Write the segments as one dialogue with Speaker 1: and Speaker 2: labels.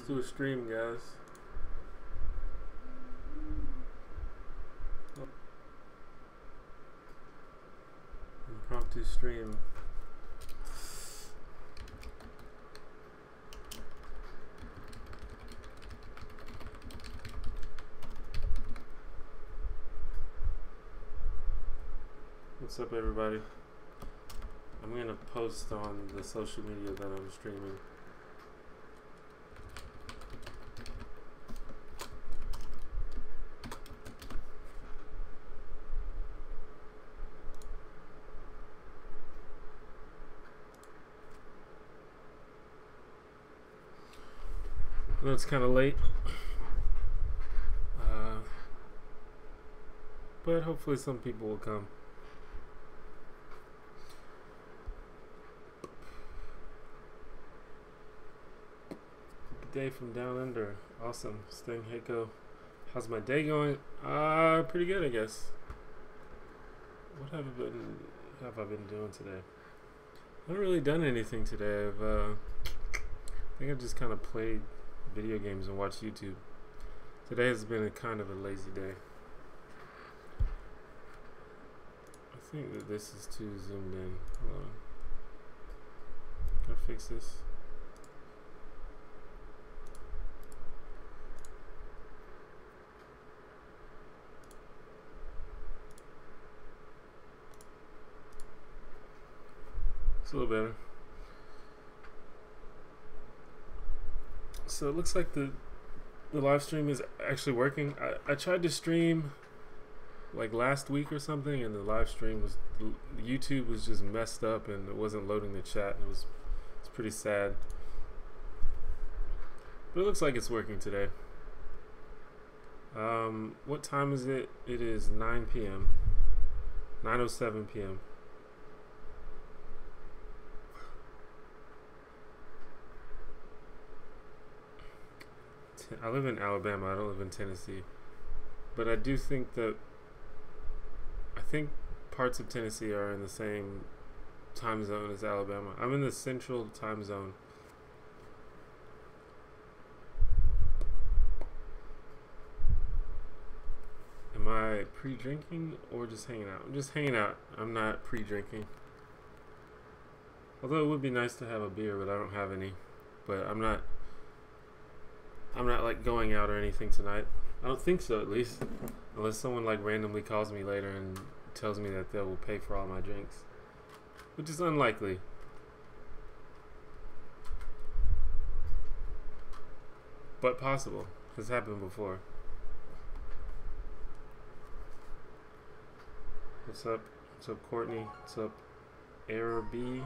Speaker 1: do a stream, guys. Impromptu stream. What's up, everybody? I'm gonna post on the social media that I'm streaming. I know it's kind of late, but hopefully some people will come. Good day from down under. Awesome. Sting Heiko. How's my day going? Pretty good, I guess. What have I been doing today? I haven't really done anything today. I think I've just kind of played video games and watched YouTube. Today has been a kind of a lazy day. I think that this is too zoomed in. Hold on. Can I fix this? It's a little better. So it looks like the live stream is actually working. I tried to stream like last week or something, and the live stream was, YouTube was just messed up and it wasn't loading the chat. It's pretty sad. But it looks like it's working today. What time is it? It is 9 p.m. 9:07 p.m. I live in Alabama. I don't live in Tennessee. But I do think that I think parts of Tennessee are in the same time zone as Alabama. I'm in the central time zone. Am I pre-drinking or just hanging out? I'm just hanging out. I'm not pre-drinking. Although it would be nice to have a beer, but I don't have any. But I'm not like going out or anything tonight. I don't think so, at least. Unless someone like randomly calls me later and tells me that they will pay for all my drinks. Which is unlikely. But possible. It's happened before. What's up? What's up, Courtney? What's up, Araby?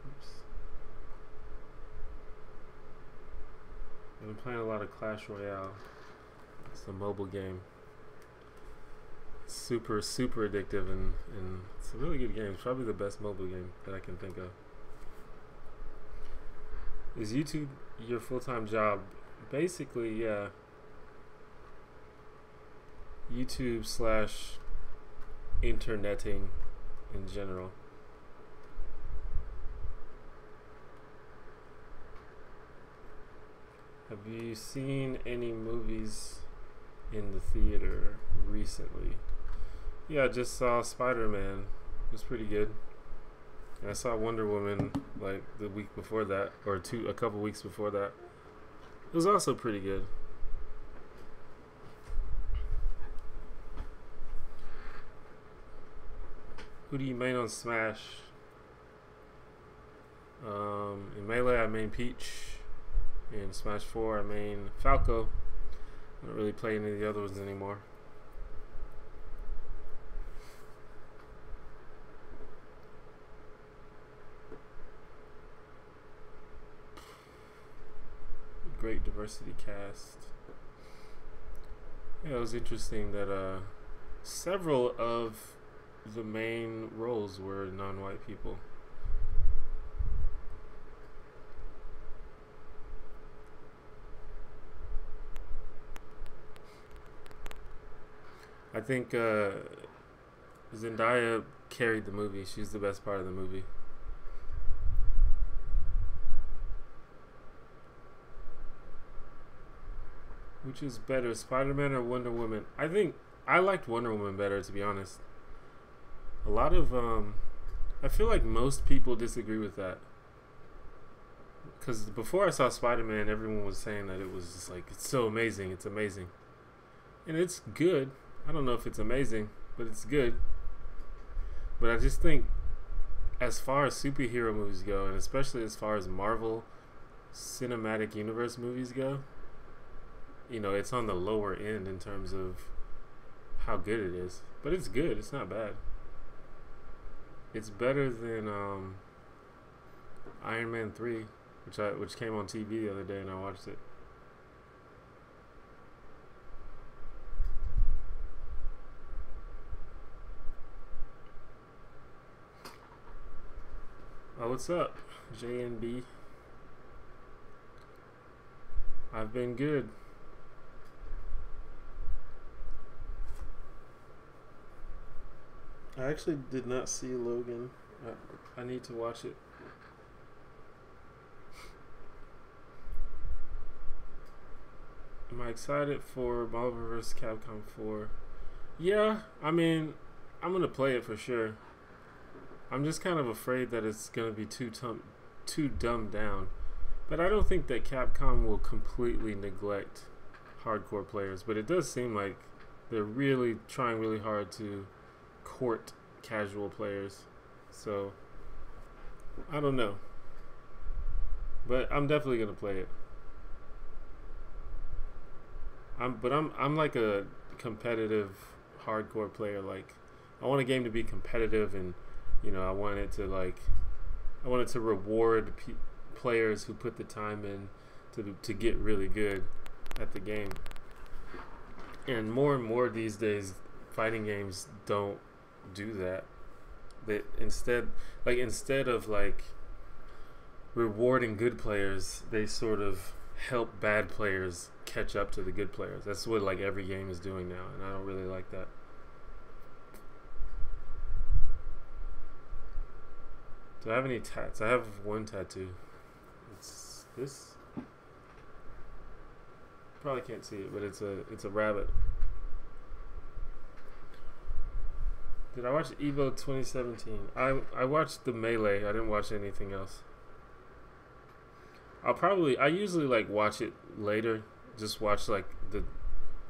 Speaker 1: Oops. I've been playing a lot of Clash Royale. It's a mobile game. It's super addictive, and it's a really good game. It's probably the best mobile game that I can think of. Is YouTube your full-time job? Basically, yeah. YouTube / interneting in general. Have you seen any movies in the theater recently? Yeah, I just saw Spider-Man. It was pretty good. And I saw Wonder Woman like the week before that, or a couple weeks before that. It was also pretty good. Who do you main on Smash? In Melee, I main Peach. In Smash 4, I main Falco. I don't really play any of the other ones anymore. Great diversity cast. Yeah, it was interesting that several of the main roles were non-white people. I think Zendaya carried the movie. She's the best part of the movie. Which is better, Spider-Man or Wonder Woman? I think I liked Wonder Woman better, to be honest. A lot of I feel like most people disagree with that. Because before I saw Spider-Man, everyone was saying that it was just like, it's so amazing, it's amazing. And it's good. I don't know if it's amazing, but it's good. But I just think, as far as superhero movies go, and especially as far as Marvel Cinematic Universe movies go, you know, it's on the lower end in terms of how good it is. But it's good. It's not bad. It's better than Iron Man 3, which came on TV the other day, and I watched it. Oh, what's up, JNB? I've been good. I actually did not see Logan. I need to watch it. Am I excited for Marvel vs. Capcom 4? Yeah, I mean, I'm gonna play it for sure. I'm just kind of afraid that it's gonna be too dumbed down. But I don't think that Capcom will completely neglect hardcore players. But it does seem like they're really trying really hard to court casual players. So I don't know. But I'm definitely gonna play it. I'm like a competitive hardcore player. Like, I want a game to be competitive, and you know, I want it to reward players who put the time in to get really good at the game. And more these days, fighting games don't do that. They instead of like rewarding good players, they sort of help bad players catch up to the good players. That's what like every game is doing now, and I don't really like that. Do I have any tats? I have one tattoo. It's this. Probably can't see it, but it's a rabbit. Did I watch Evo 2017? I watched the Melee. I didn't watch anything else. I usually like watch it later. Just watch like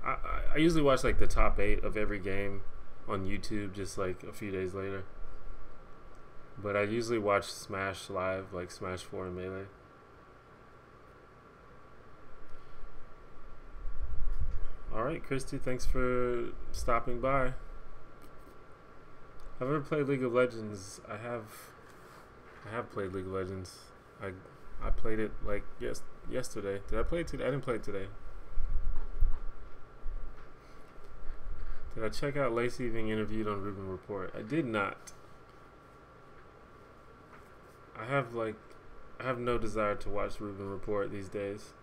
Speaker 1: I usually watch like the top 8 of every game on YouTube just like a few days later. But I usually watch Smash live, like Smash 4 and Melee. Alright, Christy, thanks for stopping by. I've ever played League of Legends. I have played League of Legends. I played it like yesterday. Did I play it today? I didn't play it today. Did I check out Lacey being interviewed on Rubin Report? I did not. I have no desire to watch Rubin Report these days.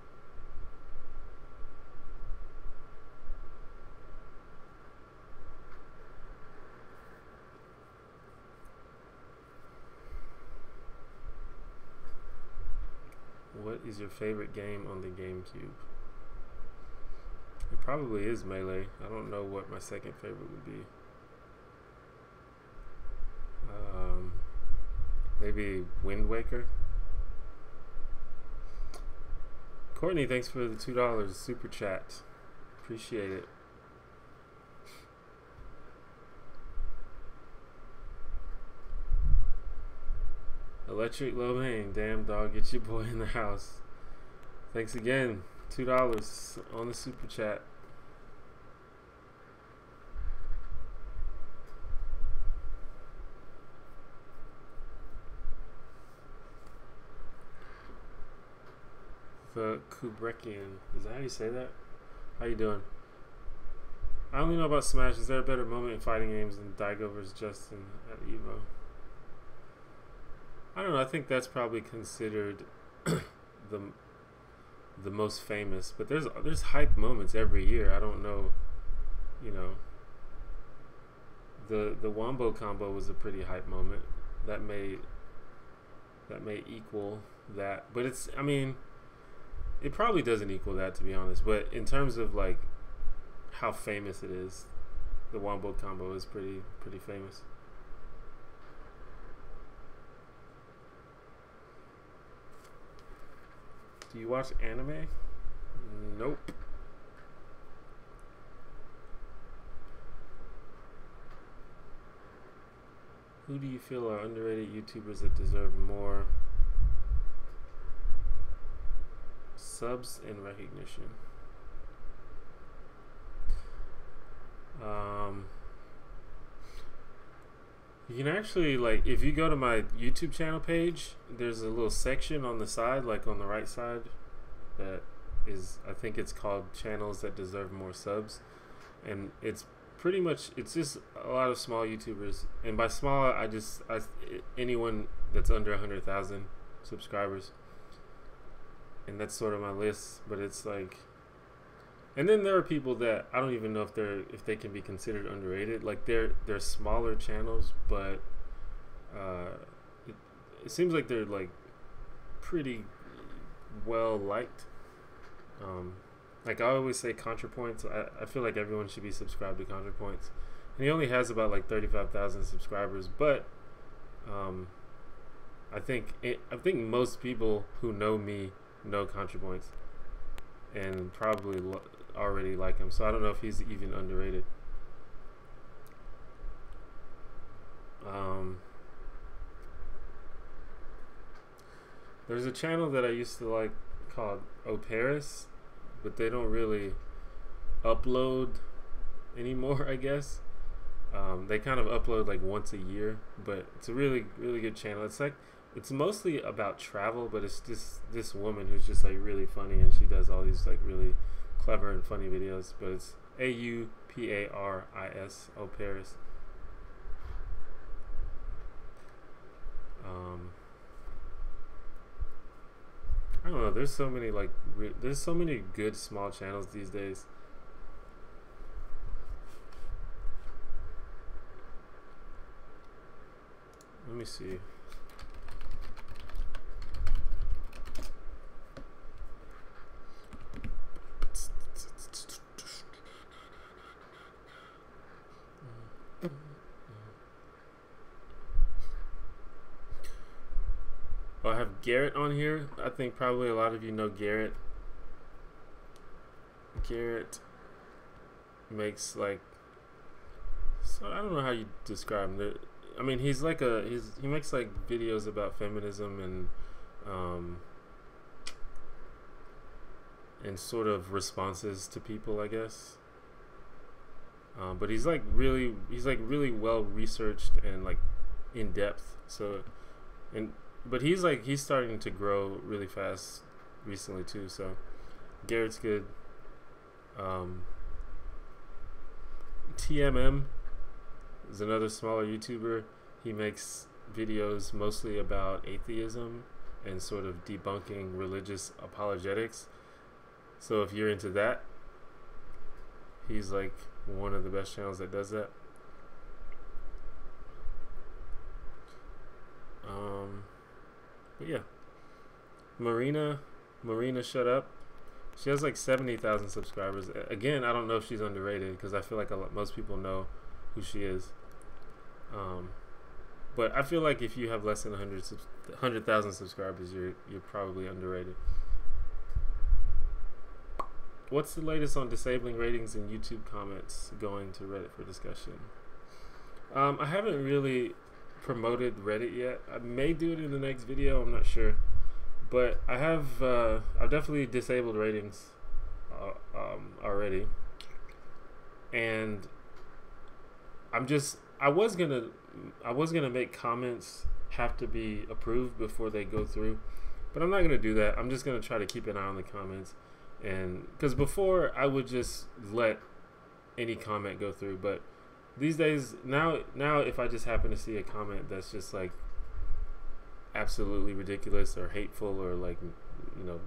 Speaker 1: What is your favorite game on the GameCube? It probably is Melee. I don't know what my second favorite would be. Maybe Wind Waker. Courtney, thanks for the $2 super chat. Appreciate it. Electric Lomain, damn dog, get your boy in the house. Thanks again, $2 on the super chat. The Kubrickian, is that how you say that? How you doing? I only know about Smash. Is there a better moment in fighting games than Daigo vs. Justin at Evo? I don't know. I think that's probably considered the most famous. But there's hype moments every year. I don't know. You know, the Wombo combo was a pretty hype moment. That may equal that. But it's, I mean, It probably doesn't equal that, to be honest. But in terms of like how famous it is, the Wombo combo is pretty famous. Do you watch anime? Nope. Who do you feel are underrated YouTubers that deserve more subs and recognition? You can actually, like, if you go to my YouTube channel page, there's a little section on the side, like on the right side, that is, I think it's called channels that deserve more subs. And it's pretty much, it's just a lot of small YouTubers. And by small, anyone that's under 100,000 subscribers. And that's sort of my list, but it's like, and then there are people that I don't even know if they can be considered underrated. Like they're smaller channels, but it seems like they're like pretty well liked. Like I always say, ContraPoints. I feel like everyone should be subscribed to ContraPoints, and he only has about like 35,000 subscribers. But I think most people who know me know ContraPoints, and probably already like him. So I don't know if he's even underrated. There's a channel that I used to like called Paris, but they don't really upload anymore, I guess. They kind of upload like once a year, but it's a really good channel. It's mostly about travel, but it's just this woman who's just like really funny, and she does all these like really clever and funny videos. But it's AUPARIS, Paris. I don't know. There's so many there's so many good small channels these days. Let me see. I have Garrett on here. I think probably a lot of you know Garrett. Garrett makes like, so I don't know how you describe him. I mean, he makes like videos about feminism and sort of responses to people, I guess. But he's like really well researched and like in depth. But he's starting to grow really fast recently too. So Garrett's good. TMM is another smaller YouTuber. He makes videos mostly about atheism and sort of debunking religious apologetics. So if you're into that, he's like one of the best channels that does that. But yeah, Marina, shut up. She has like 70,000 subscribers. Again, I don't know if she's underrated because I feel like most people know who she is. But I feel like if you have less than 100,000 subscribers, you're probably underrated. What's the latest on disabling ratings in YouTube comments going to Reddit for discussion? I haven't really promoted Reddit yet. I may do it in the next video. I'm not sure. But I've definitely disabled ratings already, and I was gonna make comments have to be approved before they go through, but I'm not gonna do that. I'm just gonna try to keep an eye on the comments, and because before I would just let any comment go through, but these days now if I just happen to see a comment that's just like absolutely ridiculous or hateful or like, you know,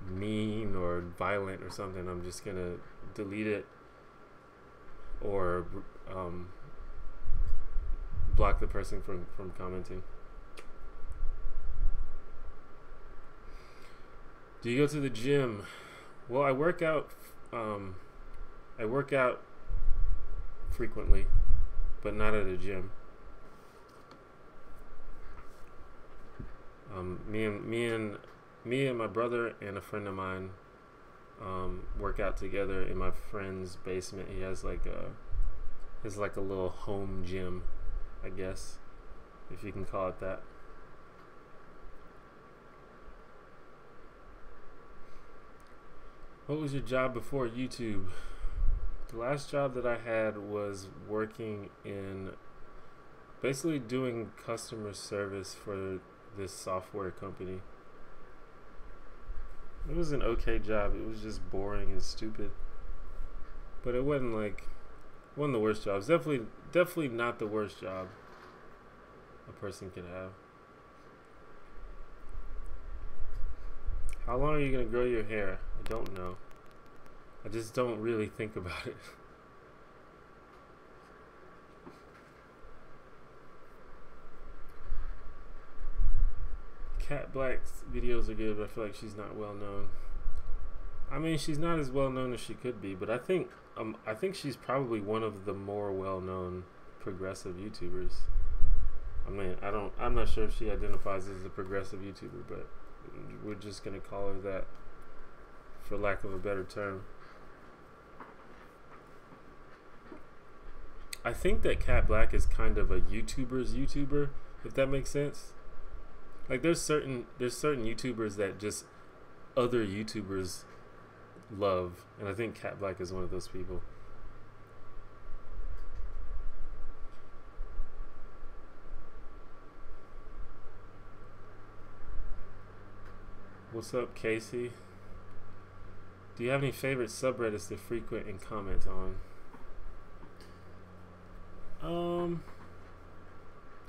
Speaker 1: mean or violent or something, I'm just gonna delete it or block the person from commenting. Do you go to the gym? Well, I work out. I work out frequently, but not at a gym. Me and my brother and a friend of mine work out together in my friend's basement. He has like a little home gym, I guess, if you can call it that. What was your job before YouTube? The last job that I had was working in basically doing customer service for this software company. It was an okay job. It was just boring and stupid, but it wasn't the worst job. It's definitely not the worst job a person could have. How long are you gonna grow your hair? I don't know. I just don't really think about it. Cat Black's videos are good, but I feel like she's not well known. I mean, she's not as well known as she could be, but I think she's probably one of the more well known progressive YouTubers. I mean, I'm not sure if she identifies as a progressive YouTuber, but we're just gonna call her that for lack of a better term. I think that Cat Black is kind of a YouTuber's YouTuber, if that makes sense. Like there's certain YouTubers that just other YouTubers love, and I think Cat Black is one of those people. What's up, Casey? Do you have any favorite subreddits to frequent and comment on?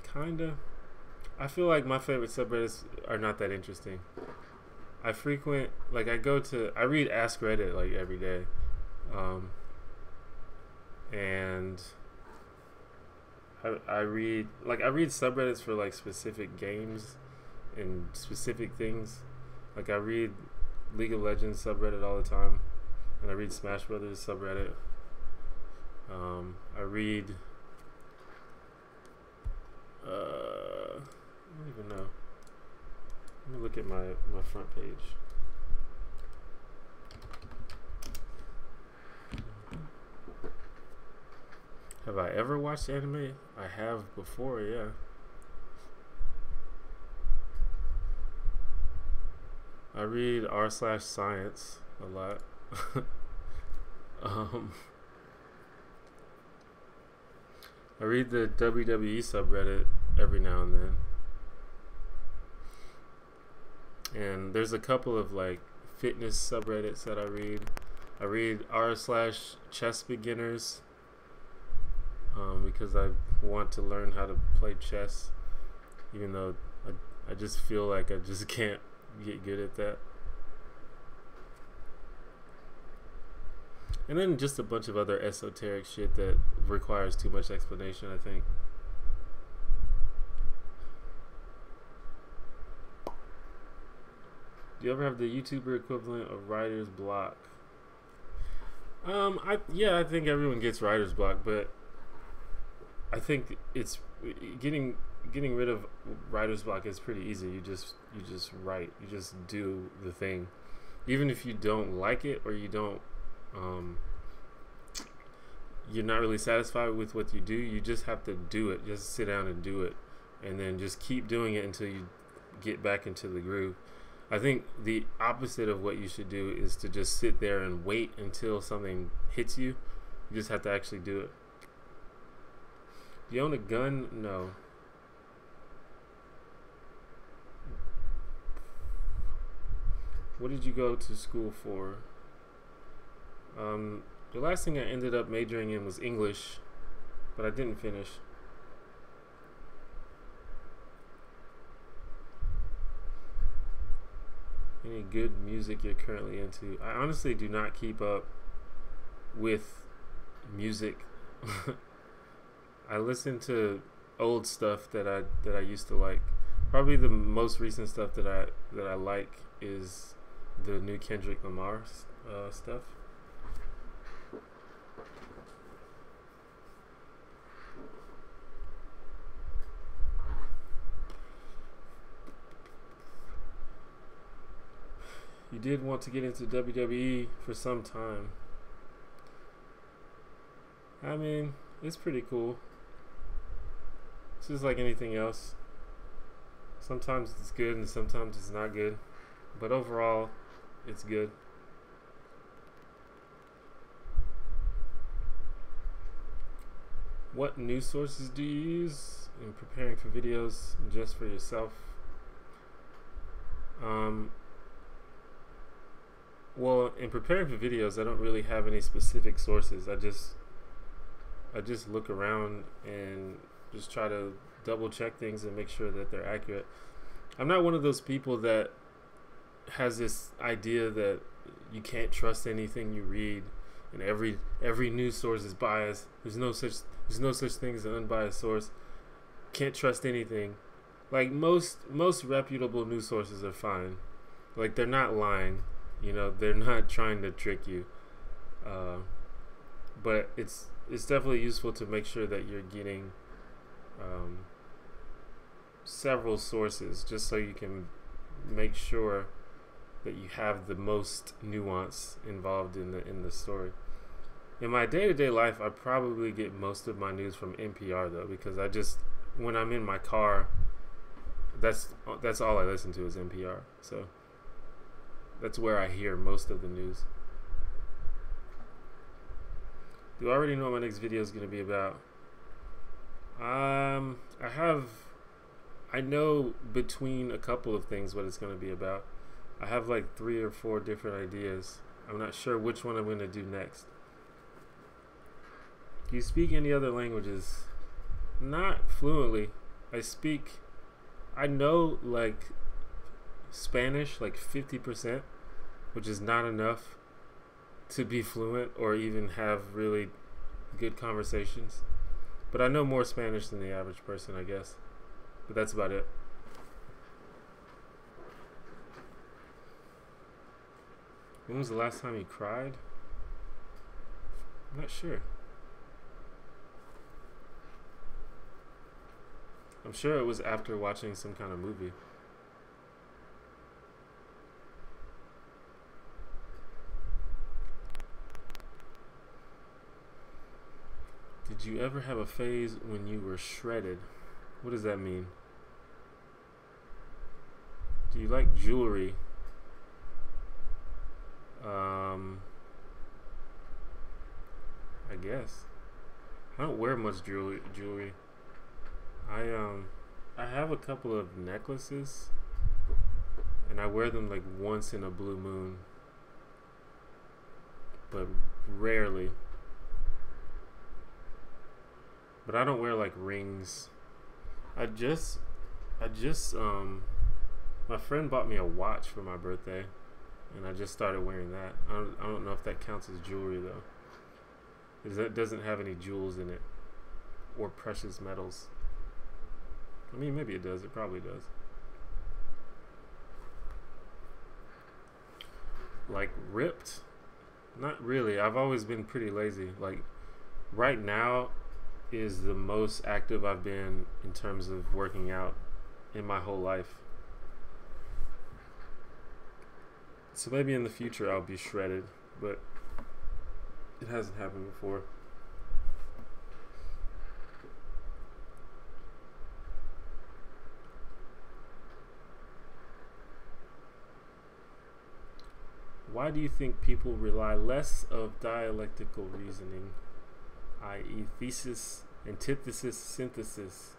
Speaker 1: Kinda. I feel like my favorite subreddits are not that interesting. I read Ask Reddit like every day. And I read subreddits for like specific games and specific things. Like I read League of Legends subreddit all the time, and I read Smash Brothers subreddit. I read I don't even know. Let me look at my front page. Have I ever watched anime? I have before, yeah. I read r/science a lot. I read the WWE subreddit every now and then. And there's a couple of like fitness subreddits that I read. I read r/chess beginners because I want to learn how to play chess, even though I just feel like I just can't get good at that. And then just a bunch of other esoteric shit that requires too much explanation, I think. Do you ever have the YouTuber equivalent of writer's block? I think everyone gets writer's block, but I think it's getting rid of writer's block is pretty easy. You just write. You just do the thing, even if you don't like it or you don't. You're not really satisfied with what you do. You just have to do it. Just sit down and do it, and then just keep doing it until you get back into the groove. I think the opposite of what you should do is to just sit there and wait until something hits you. You just have to actually do it. Do you own a gun? No. What did you go to school for? The last thing I ended up majoring in was English, but I didn't finish. Any good music you're currently into? I honestly do not keep up with music. I listen to old stuff that I used to like. Probably the most recent stuff that I like is the new Kendrick Lamar stuff. You did want to get into WWE for some time. I mean, it's pretty cool. It's just like anything else. Sometimes it's good and sometimes it's not good. But overall, it's good. What news sources do you use in preparing for videos just for yourself? Well, in preparing for videos, I don't really have any specific sources. I just look around and just try to double check things and make sure that they're accurate. I'm not one of those people that has this idea that you can't trust anything you read and every news source is biased. There's no such thing as an unbiased source. Can't trust anything. Like most reputable news sources are fine. Like they're not lying. You know, they're not trying to trick you. But it's definitely useful to make sure that you're getting several sources, just so you can make sure that you have the most nuance involved in the story. In my day-to-day life, I probably get most of my news from NPR though, because when I'm in my car, that's all I listen to is NPR. So that's where I hear most of the news. Do I already know what my next video is going to be about? I know between a couple of things what it's going to be about. I have like 3 or 4 different ideas. I'm not sure which one I'm going to do next. Do you speak any other languages? Not fluently. I know like Spanish, like 50%, which is not enough to be fluent or even have really good conversations. But I know more Spanish than the average person, I guess. But that's about it. When was the last time you cried? I'm not sure. I'm sure it was after watching some kind of movie. Did you ever have a phase when you were shredded? What does that mean? Do you like jewelry? I guess. I don't wear much jewelry. I have a couple of necklaces, and I wear them like once in a blue moon, but rarely. But I don't wear like rings. I just my friend bought me a watch for my birthday, and I just started wearing that. I don't know if that counts as jewelry though, because that doesn't have any jewels in it or precious metals. I mean, maybe it does. It probably does. Like ripped? Not really. I've always been pretty lazy. Like right now is the most active I've been in terms of working out in my whole life. So maybe in the future I'll be shredded, but it hasn't happened before. Why do you think people rely less of dialectical reasoning, i.e. thesis, antithesis, synthesis,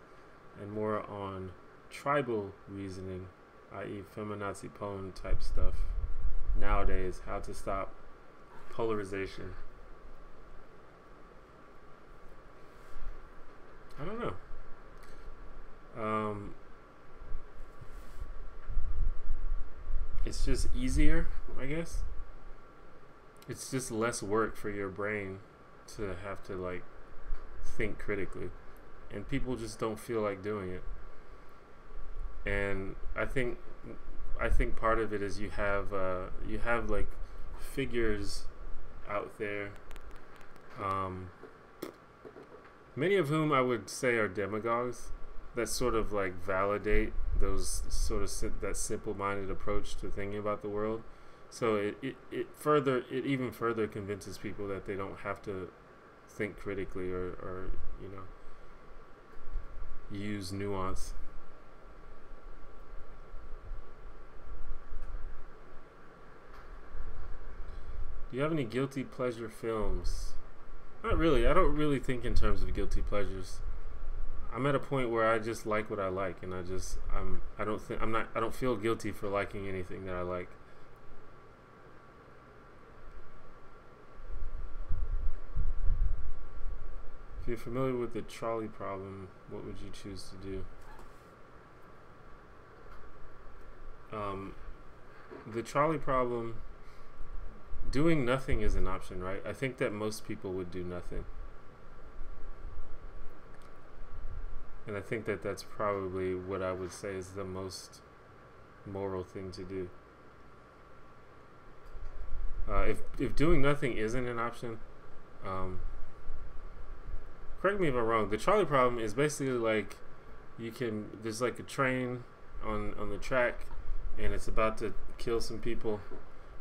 Speaker 1: and more on tribal reasoning, i.e. feminazi poem type stuff nowadays? How to stop polarization? I don't know. It's just easier, I guess. It's just less work for your brain to have to like think critically, and people just don't feel like doing it. And I think I think part of it is you have like figures out there, many of whom I would say are demagogues that sort of like validate those sort of that simple-minded approach to thinking about the world. So it even further convinces people that they don't have to think critically or you know, use nuance. Do you have any guilty pleasure films? Not really. I don't really think in terms of guilty pleasures. I'm at a point where I just like what I like, and I don't feel guilty for liking anything that I like. If you're familiar with the trolley problem, what would you choose to do? The trolley problem, doing nothing is an option, right? I think that most people would do nothing. And I think that that's probably what I would say is the most moral thing to do. If doing nothing isn't an option, correct me if I'm wrong, the trolley problem is basically like there's like a train on the track and it's about to kill some people.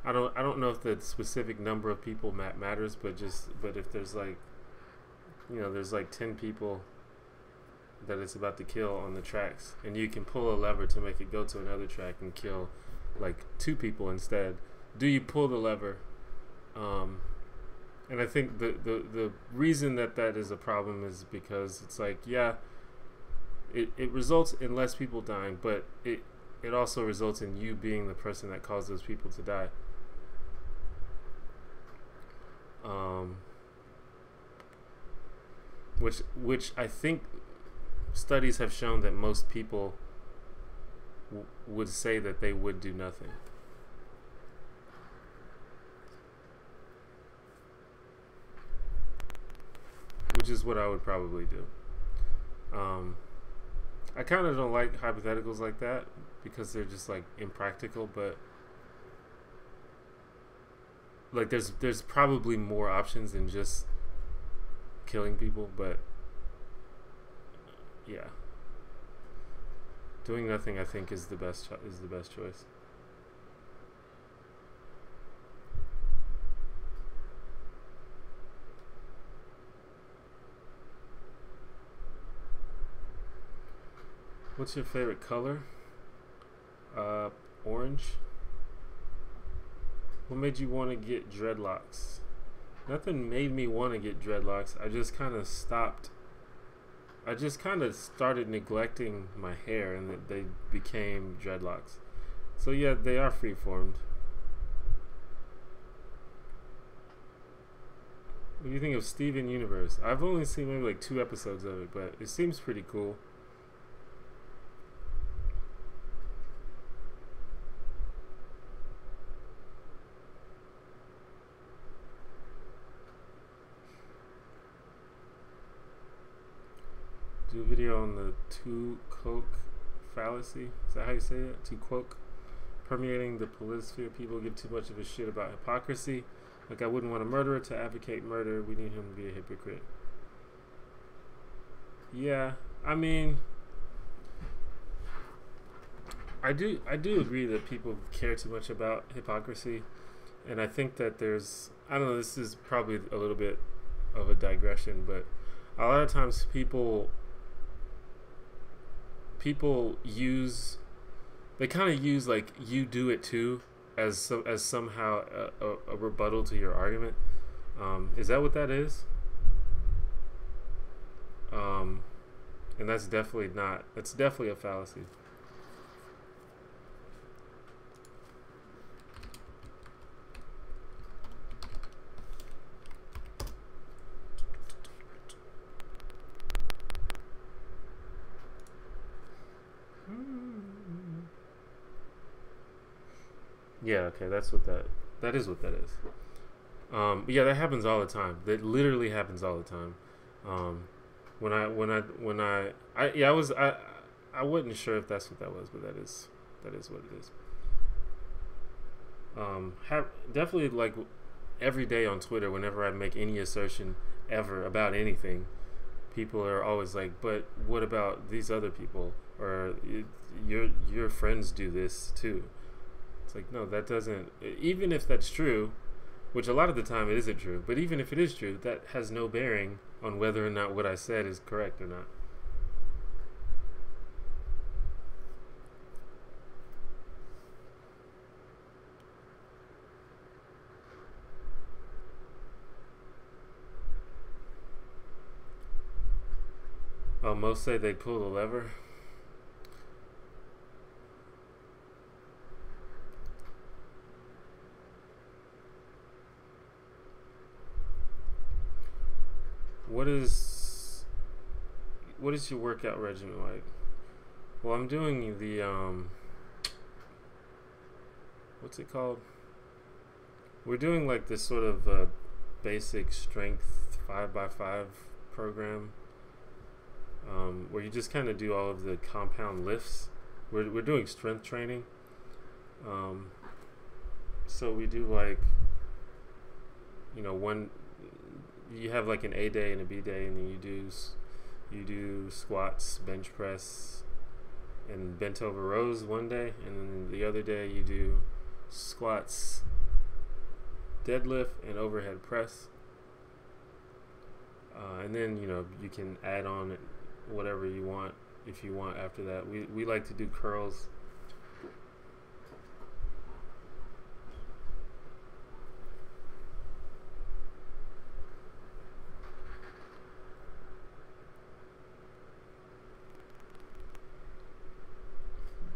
Speaker 1: I don't know if the specific number of people matters, but if there's like, you know, there's like 10 people that it's about to kill on the tracks, and you can pull a lever to make it go to another track and kill like 2 people instead. Do you pull the lever? And I think the reason that is a problem is because it's like, yeah, it results in less people dying, but it also results in you being the person that caused those people to die. Which I think studies have shown that most people would say that they would do nothing. Which is what I would probably do. I kind of don't like hypotheticals like that because they're just like impractical, but like there's probably more options than just killing people, but yeah, doing nothing I think is the best choice. What's your favorite color? Orange. What made you want to get dreadlocks? Nothing made me want to get dreadlocks. I just kind of stopped. I just kind of started neglecting my hair, and they became dreadlocks. So yeah, they are free-formed. What do you think of Steven Universe? I've only seen maybe like 2 episodes of it, but it seems pretty cool. Do a video on the two-coke fallacy. Is that how you say it? Two-coke. Permeating the politisphere. People give too much of a shit about hypocrisy. Like, I wouldn't want a murderer to advocate murder. We need him to be a hypocrite. Yeah, I mean, I do agree that people care too much about hypocrisy, and I think that I don't know, this is probably a little bit of a digression, but a lot of times people use like "you do it too" as somehow a rebuttal to your argument. Is that what that is? And that's definitely not. That's definitely a fallacy. Yeah, okay, that's what that is what that is. Yeah, that happens all the time. That literally happens all the time. I wasn't sure if that's what that was, but that is what it is. Have definitely like every day on Twitter, whenever I make any assertion ever about anything, people are always like, "But what about these other people?" Or your friends do this too. It's like, no, that doesn't. Even if that's true, which a lot of the time it isn't true, but even if it is true, that has no bearing on whether or not what I said is correct or not. Oh, most say they pull the lever. What is your workout regimen like? Well, I'm doing the what's it called? We're doing like this sort of basic strength 5x5 program, where you just kind of do all of the compound lifts. We're doing strength training. So we do like, one, you have like an A day and a B day, and then you do squats, bench press, and bent over rows one day, and then the other day you do squats, deadlift, and overhead press. And then you can add on whatever you want if you want after that. We like to do curls.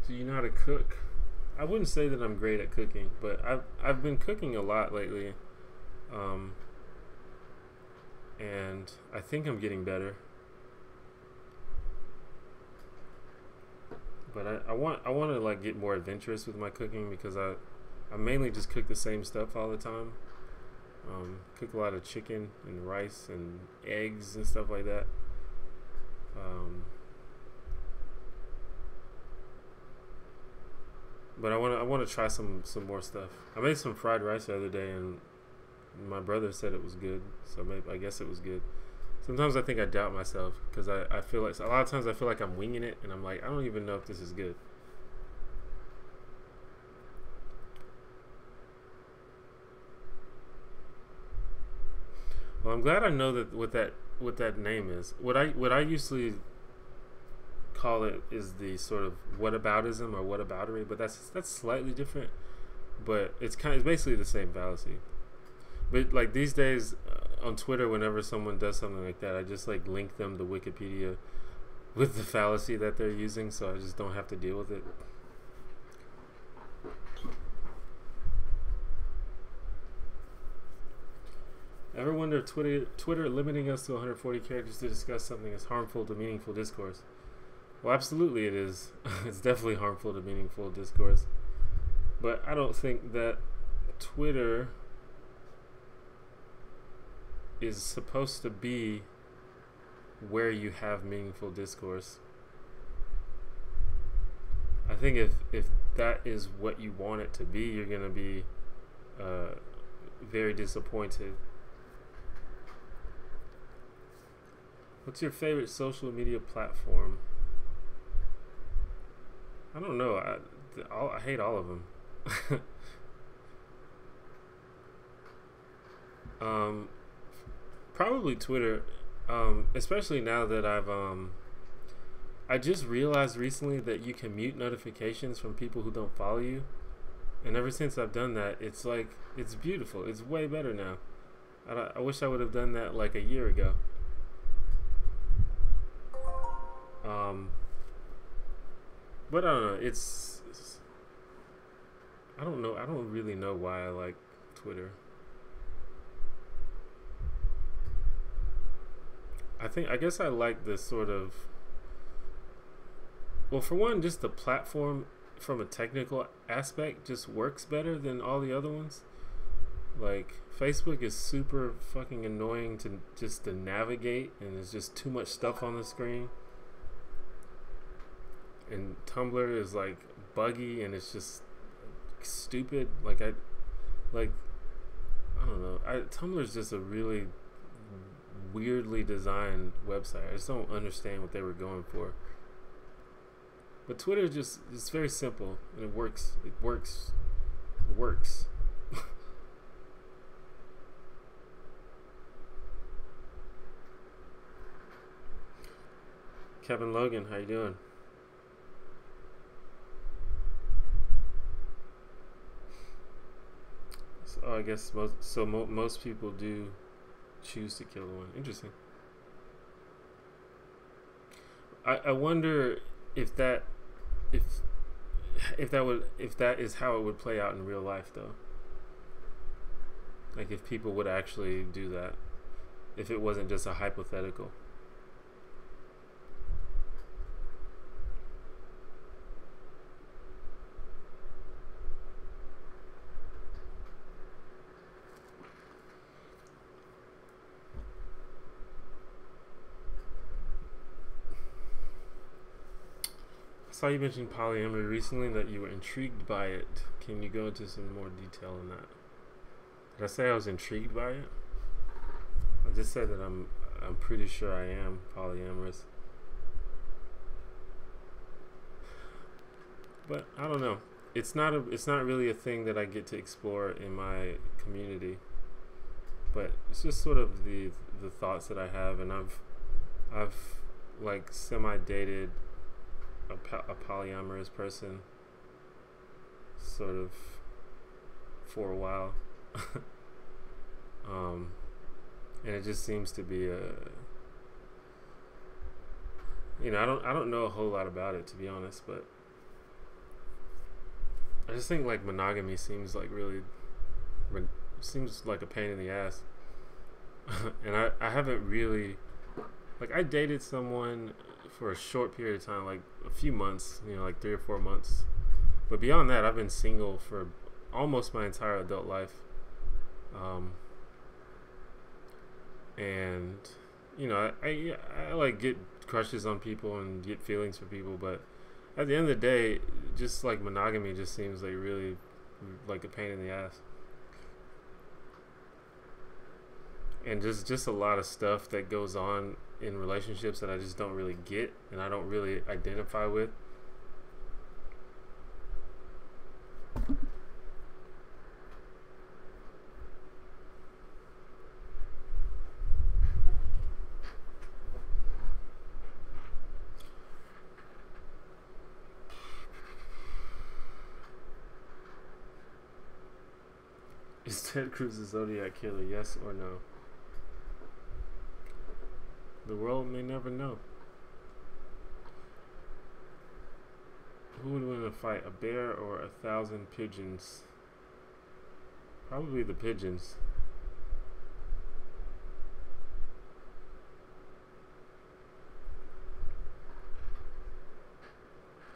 Speaker 1: Do you know how to cook? I wouldn't say that I'm great at cooking, but I've been cooking a lot lately, and I think I'm getting better. But I want to like get more adventurous with my cooking, because I mainly just cook the same stuff all the time. Cook a lot of chicken and rice and eggs and stuff like that. But I want to try some more stuff. I made some fried rice the other day, and my brother said it was good, so maybe, I guess it was good. Sometimes I think I doubt myself, because I feel like, a lot of times I feel like I'm winging it, and I'm like, I don't even know if this is good. Well, I'm glad I know that what that name is. What I usually call it is the sort of whataboutism or whataboutery, but that's slightly different. But it's basically the same fallacy. But like these days on Twitter, whenever someone does something like that, I just like link them to Wikipedia with the fallacy that they're using, so I just don't have to deal with it. Ever wonder if Twitter limiting us to 140 characters to discuss something is harmful to meaningful discourse? Well, absolutely it is. It's definitely harmful to meaningful discourse. But I don't think that Twitter is supposed to be where you have meaningful discourse. I think if that is what you want it to be, you're going to be very disappointed. What's your favorite social media platform? I don't know. I hate all of them. Probably Twitter, especially now that I just realized recently that you can mute notifications from people who don't follow you, and ever since I've done that, it's like, it's beautiful. It's way better now. I wish I would have done that like a year ago. But I don't know. I don't know. I don't really know why I like Twitter. I guess I like this sort of, well, for one, just the platform from a technical aspect just works better than all the other ones. Like, Facebook is super fucking annoying to navigate, and there's just too much stuff on the screen. And Tumblr is like buggy, and it's just stupid. Like, Like, I don't know. Tumblr's just a really weirdly designed website. I just don't understand what they were going for. But Twitter just, it's very simple and it works. It works. It works. Kevin Logan, how you doing? So, I guess most people do choose to kill one. Interesting. I wonder if that if that is how it would play out in real life, though. Like if people would actually do that, if it wasn't just a hypothetical. I saw you mention polyamory recently, that you were intrigued by it. Can you go into some more detail on that? Did I say I was intrigued by it? I just said that I'm pretty sure I am polyamorous. But I don't know. It's not really a thing that I get to explore in my community. But it's just sort of the thoughts that I have, and I've like semi-dated a polyamorous person sort of for a while. And it just seems to be a, you know, I don't know a whole lot about it, to be honest, but I just think like monogamy seems like really seems like a pain in the ass. And I haven't really, like, I dated someone for a short period of time, like a few months, you know, like 3 or 4 months, but beyond that I've been single for almost my entire adult life. And you know, I like get crushes on people and get feelings for people, but at the end of the day, just like monogamy just seems like really like a pain in the ass. And just a lot of stuff that goes on in relationships that I just don't really get and I don't really identify with. Is Ted Cruz a Zodiac killer, yes or no? The world may never know. Who would win a fight, a bear or 1,000 pigeons? Probably the pigeons.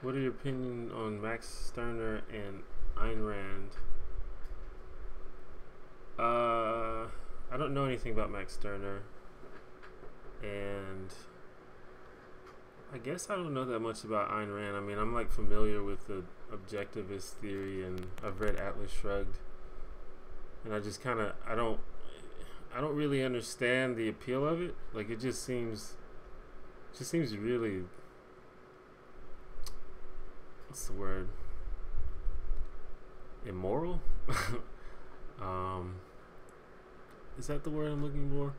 Speaker 1: What are your opinions on Max Stirner and Ayn Rand? I don't know anything about Max Stirner, and I guess I don't know that much about Ayn Rand. I mean, I'm like familiar with the objectivist theory, and I've read Atlas Shrugged, and I just kind of I don't really understand the appeal of it. Like it just seems really, what's the word? Immoral. Is that the word I'm looking for?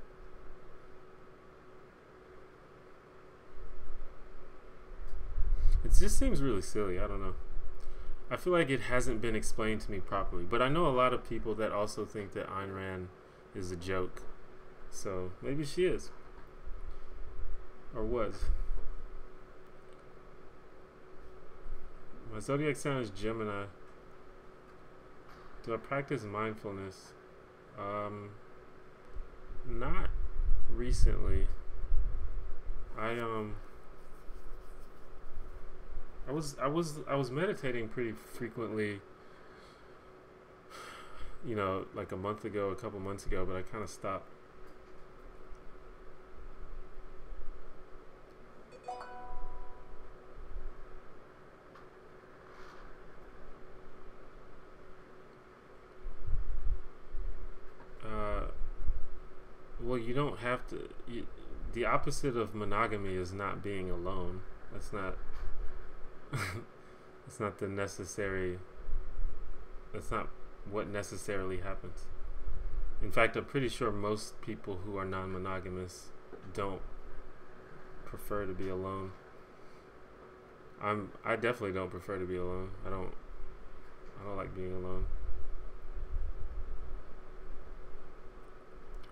Speaker 1: It just seems really silly. I don't know. I feel like it hasn't been explained to me properly. But I know a lot of people that also think that Ayn Rand is a joke. So maybe she is. Or was. My zodiac sign is Gemini. Do I practice mindfulness? Not recently. I was meditating pretty frequently, you know, like a couple months ago, but I kind of stopped. you don't have to. The opposite of monogamy is not being alone. That's not. It's not the necessary. That's not what necessarily happens. In fact, I'm pretty sure most people who are non-monogamous don't prefer to be alone. I definitely don't prefer to be alone. I don't like being alone.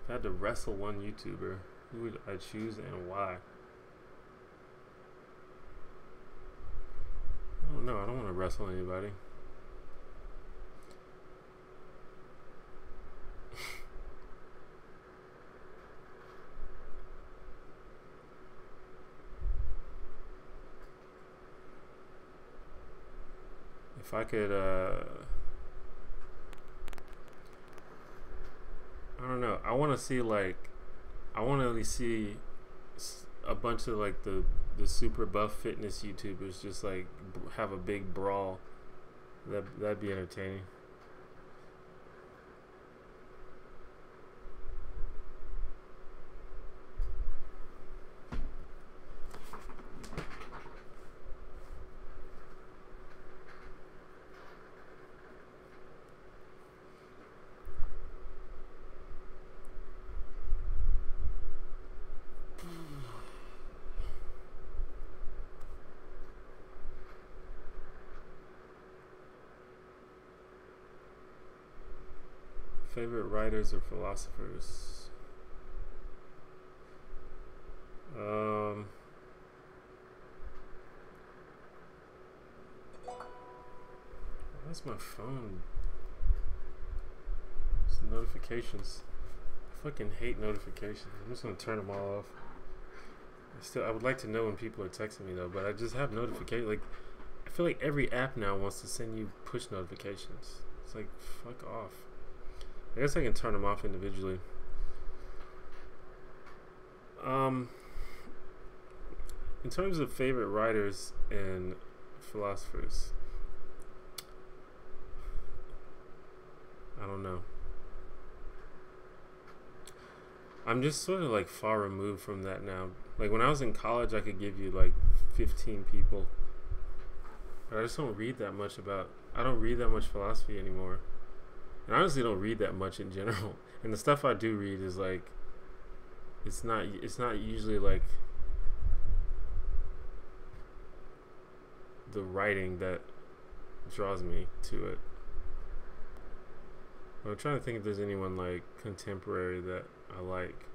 Speaker 1: If I had to wrestle one YouTuber, who would I choose and why? I don't know. I don't want to wrestle anybody. If I could, I don't know. I want to see I want to at least see a bunch of like the super buff fitness YouTubers just like have a big brawl. That'd be entertaining. Favorite writers or philosophers? Where's my phone? It's notifications. I fucking hate notifications. I'm just gonna turn them all off. I would like to know when people are texting me though, but I just have notifications. Like, I feel like every app now wants to send you push notifications. It's like, fuck off. I guess I can turn them off individually. In terms of favorite writers and philosophers, I don't know. I'm just sort of like far removed from that now. Like when I was in college, I could give you like 15 people. But I just don't read that much I don't read that much philosophy anymore. And I honestly don't read that much in general. And the stuff I do read is like, it's not usually like the writing that draws me to it. I'm trying to think if there's anyone like contemporary that I like,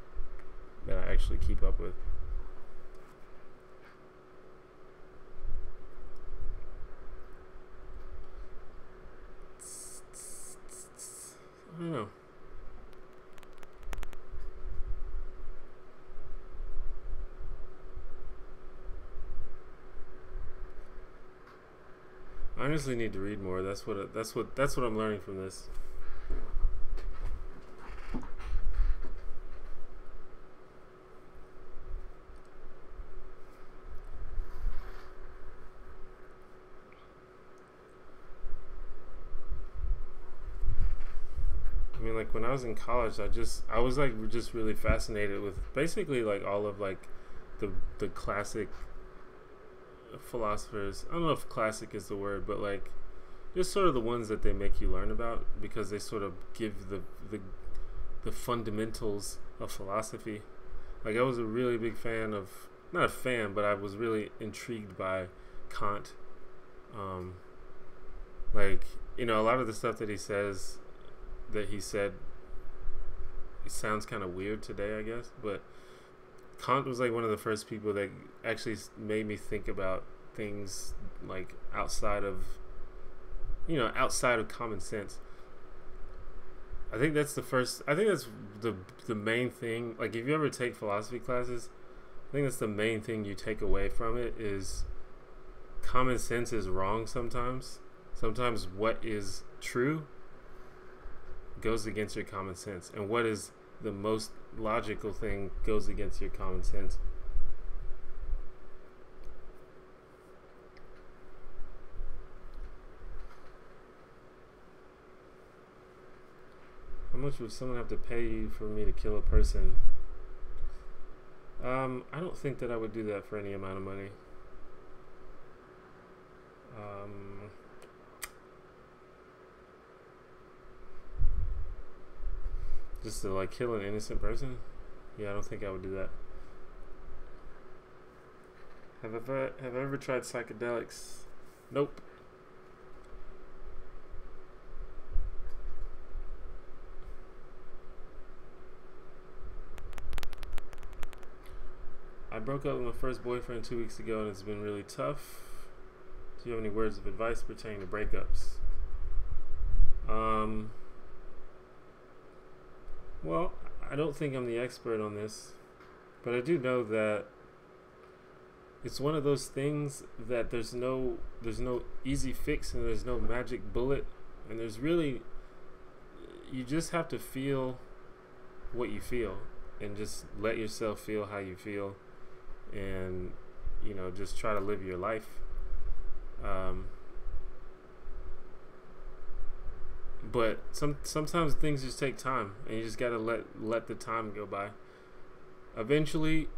Speaker 1: that I actually keep up with. I don't know. I honestly need to read more. That's what I'm learning from this. I mean, like when I was in college, I was like just really fascinated with basically like all of like the classic philosophers. I don't know if classic is the word, but like just sort of the ones that they make you learn about, because they sort of give the fundamentals of philosophy. Like I was a really big fan of, not a fan, but I was really intrigued by Kant. Like, you know, a lot of the stuff that he said, it sounds kind of weird today, I guess, but Kant was like one of the first people that actually made me think about things like outside of common sense. I think that's the main thing. Like if you ever take philosophy classes, I think that's the main thing you take away from it is common sense is wrong sometimes. Sometimes what is true goes against your common sense, and what is the most logical thing goes against your common sense. How much would someone have to pay you for me to kill a person? I don't think that I would do that for any amount of money. Just to like kill an innocent person? Yeah, I don't think I would do that. Have I ever tried psychedelics? Nope. I broke up with my first boyfriend 2 weeks ago and it's been really tough. Do you have any words of advice pertaining to breakups? Well, I don't think I'm the expert on this, but I do know that it's one of those things that there's no easy fix and there's no magic bullet, and there's really, you just have to feel what you feel and just let yourself feel how you feel, and just try to live your life. But sometimes things just take time, and you just gotta let the time go by. Eventually,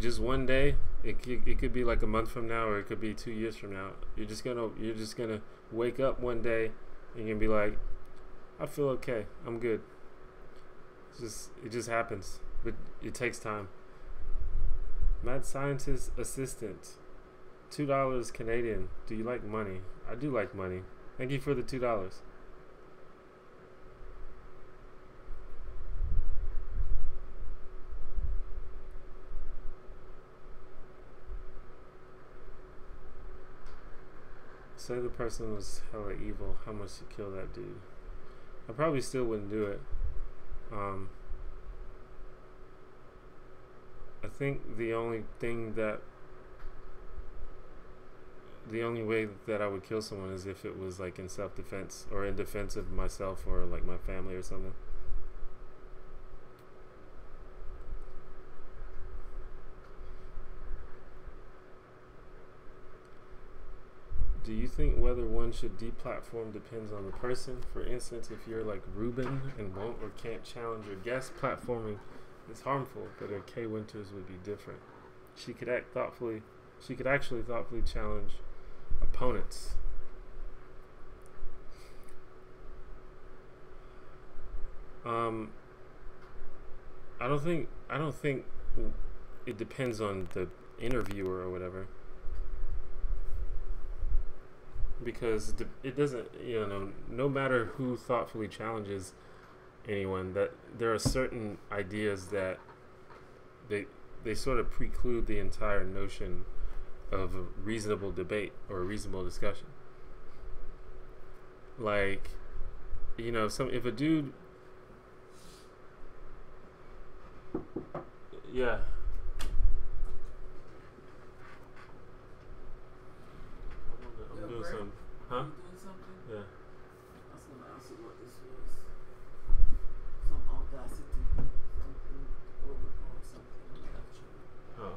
Speaker 1: just one day, it could be like a month from now, or it could be 2 years from now. You're just gonna wake up one day and you're gonna be like, I feel okay, I'm good. It just happens, but it takes time. Mad scientist assistant, $2 Canadian. Do you like money? I do like money. Thank you for the $2. Say the person was hella evil. How much to kill that dude? I probably still wouldn't do it. I think the only way that I would kill someone is if it was like in self-defense or in defense of myself or like my family or something. Do you think whether one should deplatform depends on the person? For instance, if you're like Ruben and won't or can't challenge your guests, platforming is harmful, but a K Winters would be different. She could actually thoughtfully challenge opponents. I don't think it depends on the interviewer or whatever. Because it doesn't, no matter who thoughtfully challenges anyone, that there are certain ideas that they sort of preclude the entire notion of a reasonable debate or a reasonable discussion. Like, if a dude, yeah. I'm doing something. Huh?
Speaker 2: You doing something?
Speaker 1: Yeah.
Speaker 2: I was gonna ask you what this was. Some audacity, something protocol, something actually.
Speaker 1: Oh.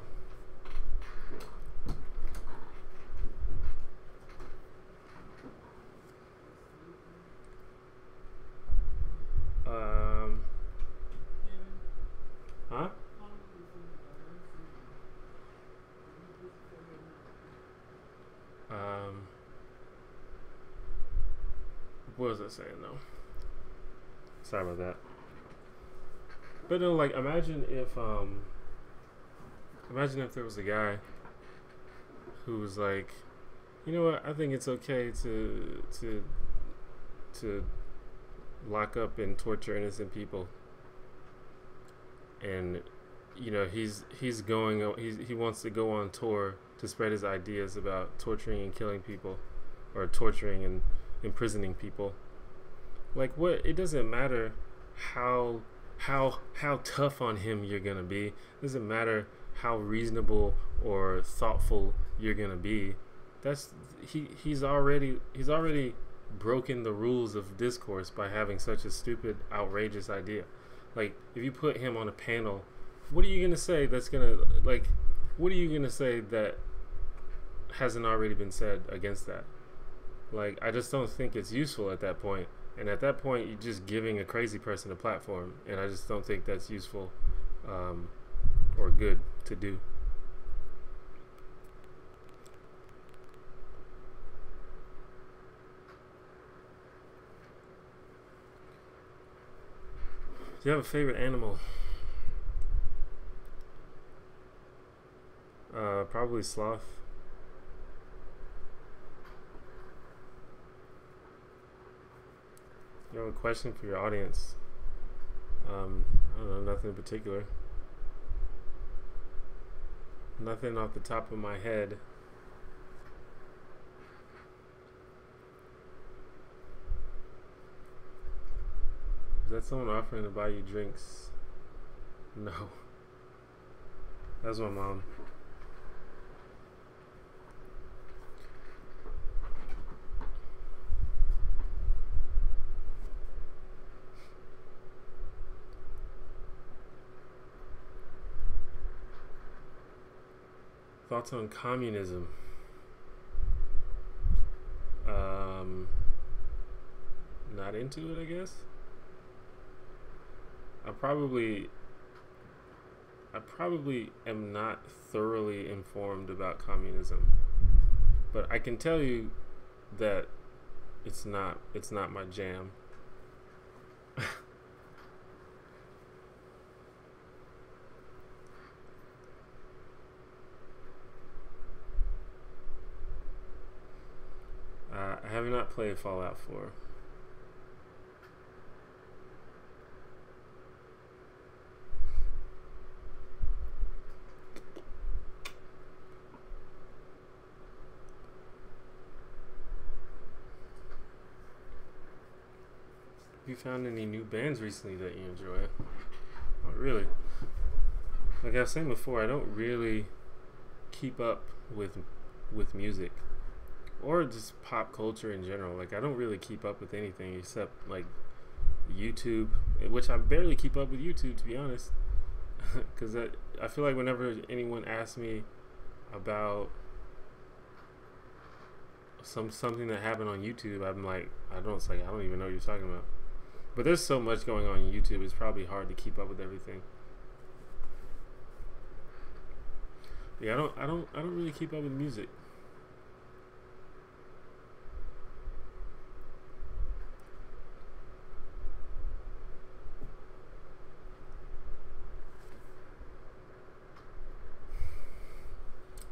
Speaker 1: Huh? What was I saying though? Sorry about that. But no, like imagine if there was a guy who was like, you know what, I think it's okay to lock up and torture innocent people, and he wants to go on tour to spread his ideas about torturing and killing people, or torturing and imprisoning people. Like, what? It doesn't matter how tough on him you're gonna be. It doesn't matter how reasonable or thoughtful you're gonna be. He's already broken the rules of discourse by having such a stupid, outrageous idea. Like, if you put him on a panel, what are you gonna say that's gonna, like, what are you gonna say that hasn't already been said against that? Like, I just don't think it's useful at that point. And at that point, you're just giving a crazy person a platform, and I just don't think that's useful or good. to do. Do you have a favorite animal? Probably sloth. You have a question for your audience? I don't know, nothing in particular. Nothing off the top of my head. Is that someone offering to buy you drinks? No. That's my mom. Thoughts on communism? Not into it, I guess. I probably am not thoroughly informed about communism, but I can tell you that it's not my jam. I have not played Fallout 4. Have you found any new bands recently that you enjoy? Not really. Like I was saying before, I don't really keep up with music or just pop culture in general. Like I don't really keep up with anything except like YouTube, which I barely keep up with YouTube, to be honest. Because I feel like whenever anyone asks me about something that happened on YouTube, I'm like, I don't even know what you're talking about. But there's so much going on YouTube, it's probably hard to keep up with everything. Yeah, I don't really keep up with music.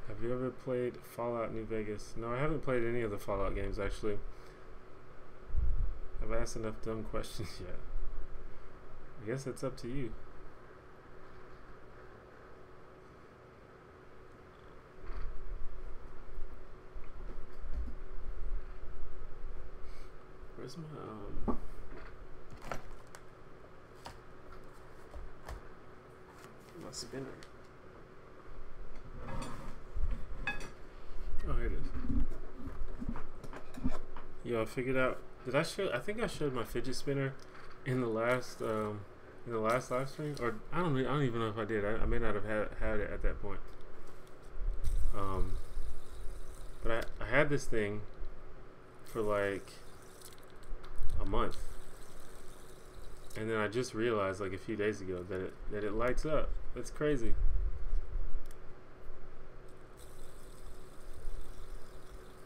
Speaker 1: Have you ever played Fallout New Vegas? No, I haven't played any of the Fallout games, actually. Have I asked enough dumb questions yet? I guess it's up to you. Where's my spinner? Oh, here it is. Yo, I figured out. Did I show? I think I showed my fidget spinner in the last live stream, or I don't even know if I did. I may not have had it at that point. But I had this thing for like a month, and then I just realized like a few days ago that it lights up. That's crazy.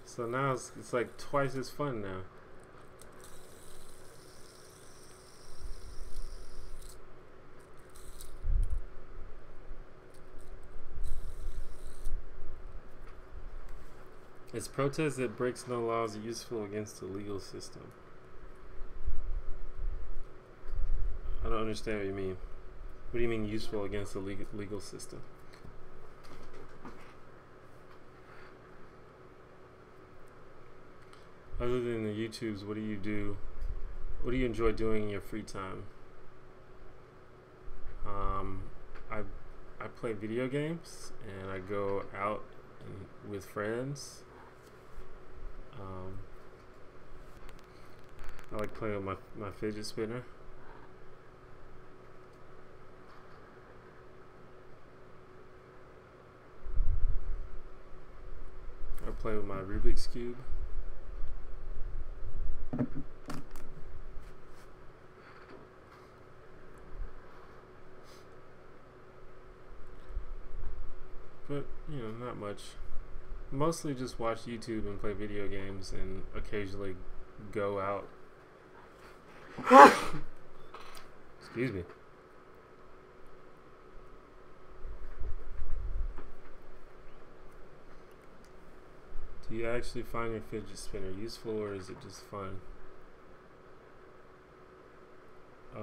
Speaker 1: So now it's like twice as fun now. It's protest that breaks no laws useful against the legal system. I don't understand what you mean. What do you mean useful against the legal system? Other than the YouTubes, what do you do? What do you enjoy doing in your free time? I play video games and I go out with friends. I like playing with my fidget spinner. I play with my Rubik's Cube. but you know, not much. Mostly just watch YouTube and play video games and occasionally go out. Excuse me. Do you actually find your fidget spinner useful, or is it just fun? I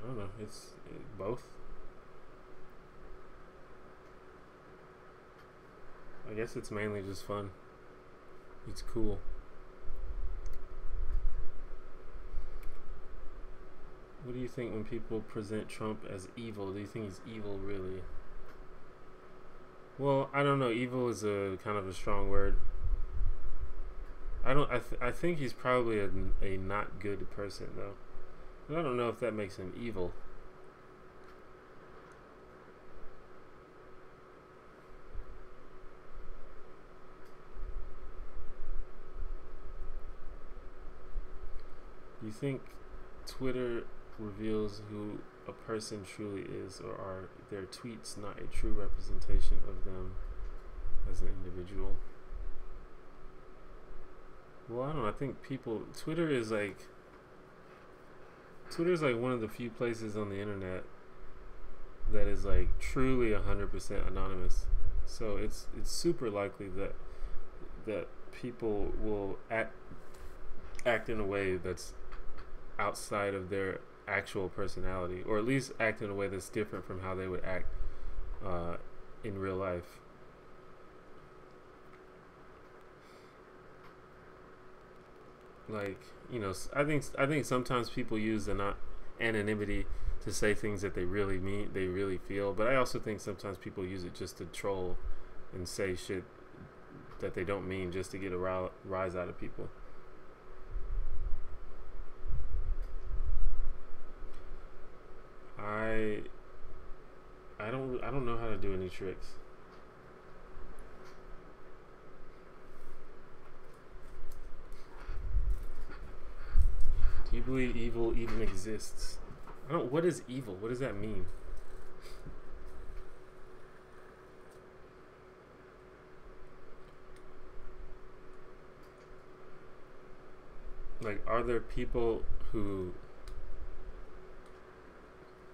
Speaker 1: don't know. It's both. I guess it's mainly just fun. It's cool. What do you think when people present Trump as evil? Do you think he's evil, really? Well, I don't know. Evil is a kind of a strong word. I think he's probably a not good person, though. But I don't know if that makes him evil. Do you think Twitter reveals who a person truly is, or are their tweets not a true representation of them as an individual? Well, I don't know. I think Twitter is like one of the few places on the internet that is like truly 100% anonymous. So it's super likely that people will act in a way that's outside of their actual personality, or at least act in a way that's different from how they would act in real life. Like, you know, I think sometimes people use the anonymity to say things that they really mean, they really feel. But I also think sometimes people use it just to troll and say shit that they don't mean, just to get a rise out of people. I don't know how to do any tricks. Do you believe evil even exists? What is evil? What does that mean? Like, are there people who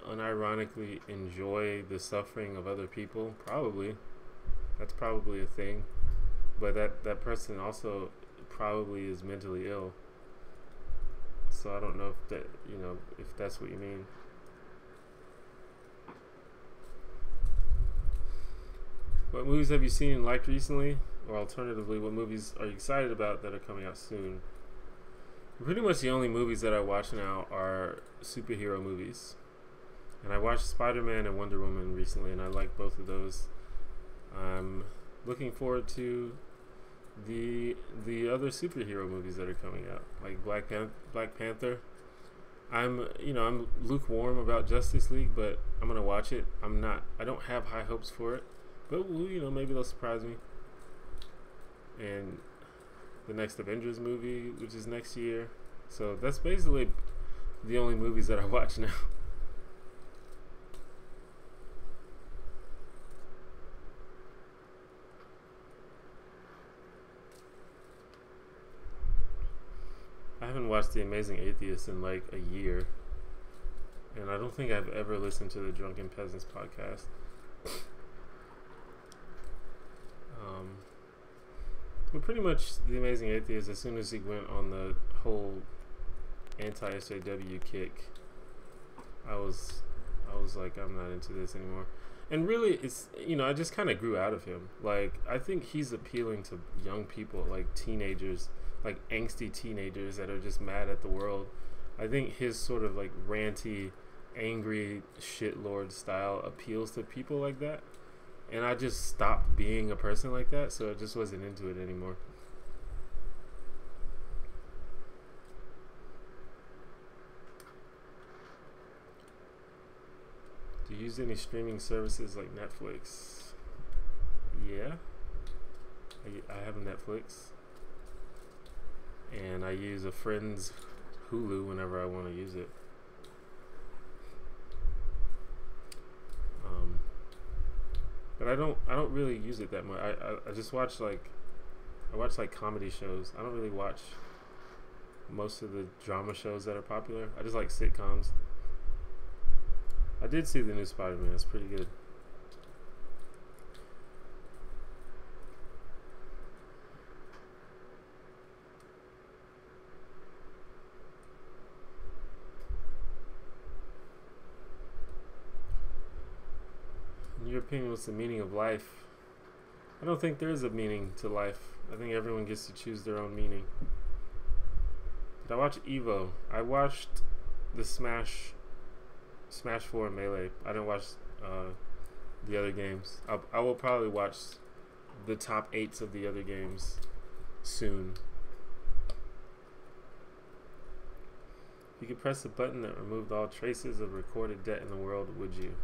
Speaker 1: unironically enjoy the suffering of other people? Probably. That's probably a thing. But that person also probably is mentally ill. So I don't know if that's what you mean. What movies have you seen and liked recently? Or alternatively, what movies are you excited about that are coming out soon? Pretty much the only movies that I watch now are superhero movies. And I watched Spider-Man and Wonder Woman recently, and I like both of those. I'm looking forward to the other superhero movies that are coming out, like Black Panther. I'm lukewarm about Justice League, but I'm gonna watch it. I don't have high hopes for it, but maybe they'll surprise me. And the next Avengers movie, which is next year. So that's basically the only movies that I watch now. I haven't watched The Amazing Atheist in like a year, and I don't think I've ever listened to the Drunken Peasants podcast. But pretty much The Amazing Atheist, as soon as he went on the whole anti-SJW kick, I was like, I'm not into this anymore. And really, it's, I just kind of grew out of him. Like, I think he's appealing to young people, like teenagers, like angsty teenagers that are just mad at the world. I think his sort of like ranty, angry shitlord style appeals to people like that. And I just stopped being a person like that, so I just wasn't into it anymore. Do you use any streaming services like Netflix? Yeah. I have Netflix. And I use a friend's Hulu whenever I want to use it. but I don't really use it that much. I just watch like comedy shows. I don't really watch most of the drama shows that are popular. I just like sitcoms. I did see the new Spider-Man. It's pretty good. In your opinion, what's the meaning of life? I don't think there is a meaning to life. I think everyone gets to choose their own meaning. Did I watch Evo? I watched the Smash 4 and Melee. I didn't watch the other games. I will probably watch the top 8s of the other games soon. If you could press a button that removed all traces of recorded debt in the world, would you?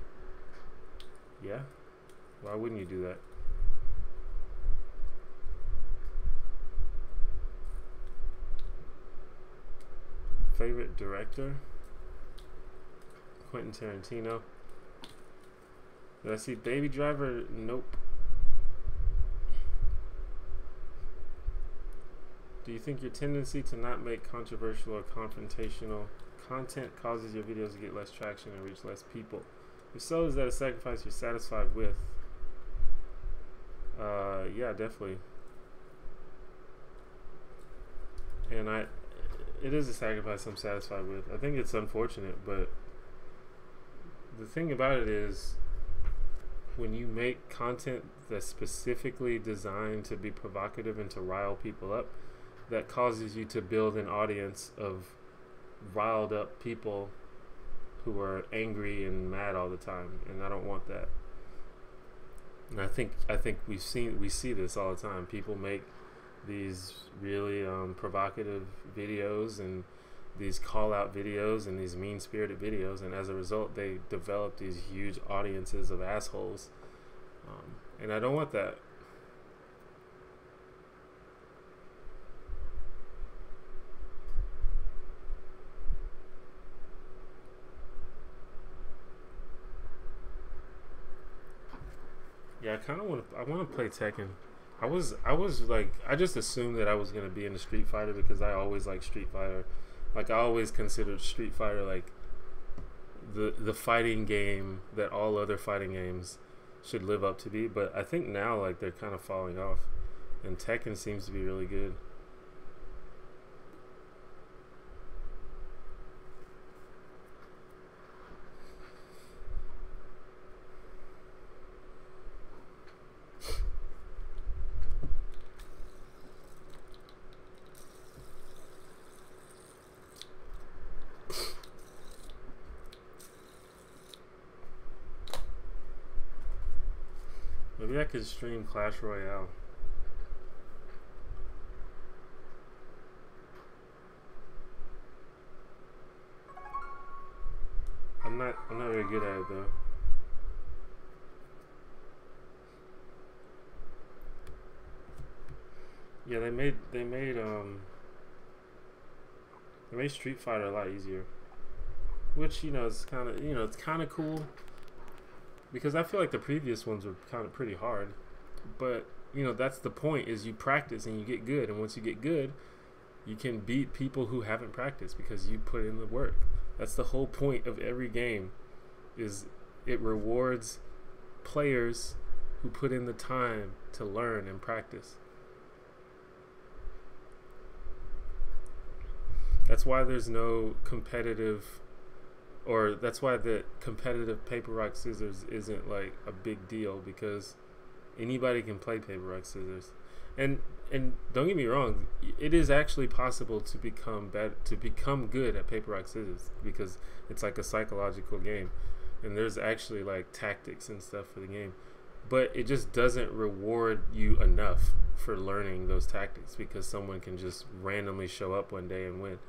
Speaker 1: Yeah? Why wouldn't you do that? Favorite director? Quentin Tarantino. Did I see Baby Driver? Nope. Do you think your tendency to not make controversial or confrontational content causes your videos to get less traction and reach less people? If so, is that a sacrifice you're satisfied with? Yeah, definitely. And it is a sacrifice I'm satisfied with. I think it's unfortunate, but the thing about it is, when you make content that's specifically designed to be provocative and to rile people up, that causes you to build an audience of riled up people who are angry and mad all the time, and I don't want that. And I think we see this all the time. People make these really provocative videos and these call out videos and these mean spirited videos, and as a result they develop these huge audiences of assholes, and I don't want that. Yeah, I want to play Tekken. I was like, I just assumed that I was gonna be into Street Fighter because I always liked Street Fighter. Like, I always considered Street Fighter like the fighting game that all other fighting games should live up to be. But I think now, like, they're kind of falling off, and Tekken seems to be really good. Maybe I could stream Clash Royale. I'm not very good at it though. Yeah, they made Street Fighter a lot easier, which, you know, it's kind of cool, because I feel like the previous ones were kind of pretty hard. But, you know, that's the point, is you practice and you get good, and once you get good, you can beat people who haven't practiced because you put in the work. That's the whole point of every game, is it rewards players who put in the time to learn and practice. That's why there's no competitive, or that's why the competitive paper, rock, scissors isn't like a big deal, because anybody can play paper, rock, scissors. And don't get me wrong, it is actually possible to become good at paper, rock, scissors, because it's like a psychological game, and there's actually like tactics and stuff for the game. But it just doesn't reward you enough for learning those tactics, because someone can just randomly show up one day and win.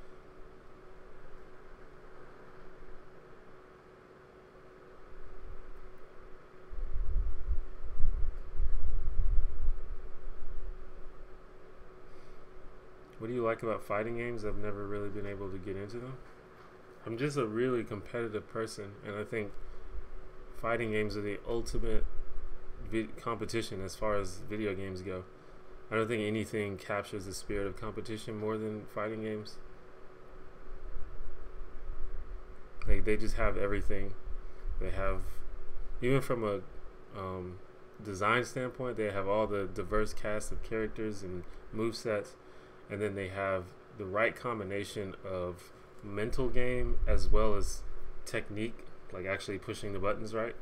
Speaker 1: What do you like about fighting games? I've never really been able to get into them. I'm just a really competitive person, and I think fighting games are the ultimate competition as far as video games go. I don't think anything captures the spirit of competition more than fighting games. Like, they just have everything. They have, even from a design standpoint, they have all the diverse cast of characters and movesets, and then they have the right combination of mental game as well as technique, like actually pushing the buttons right.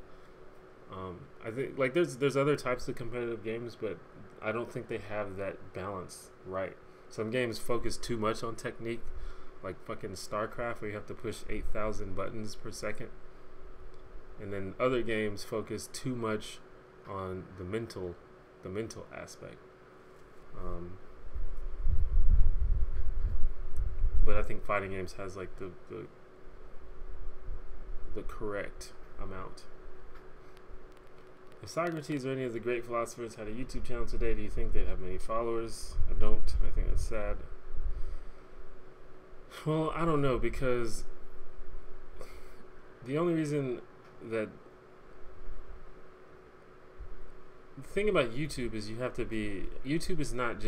Speaker 1: I think like there's other types of competitive games, but I don't think they have that balance right. Some games focus too much on technique, like fucking StarCraft, where you have to push 8,000 buttons per second, and then other games focus too much on the mental aspect. But I think fighting games has like the correct amount. If Socrates or any of the great philosophers had a YouTube channel today, do you think they'd have many followers? I don't. I think that's sad. Well, I don't know, because the only reason that the thing about YouTube is you have to be, YouTube is not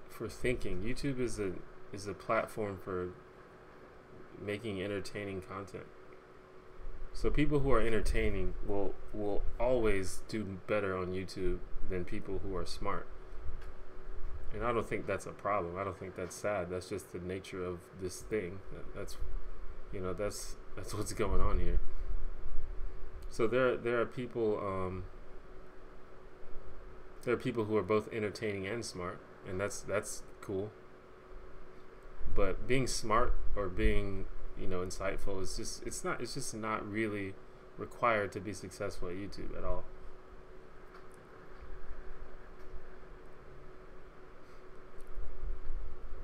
Speaker 1: for thinking. YouTube is a platform for making entertaining content. So people who are entertaining will always do better on YouTube than people who are smart. And I don't think that's a problem. I don't think that's sad. That's just the nature of this thing. That's what's going on here. So there are people who are both entertaining and smart, and that's cool. But being smart or being insightful is it's just not really required to be successful at YouTube at all.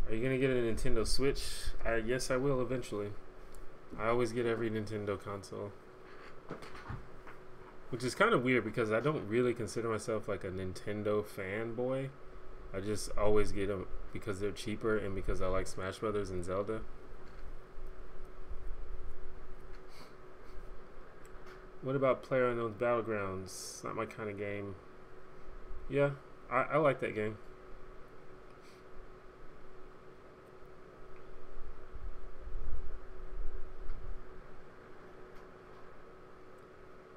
Speaker 1: Are you gonna get a Nintendo Switch? Yes, I will eventually. I always get every Nintendo console, which is kind of weird because I don't really consider myself like a Nintendo fanboy. I just always get them because they're cheaper and because I like Smash Brothers and Zelda. What about PlayerUnknown's Battlegrounds? Not my kind of game. Yeah, I like that game.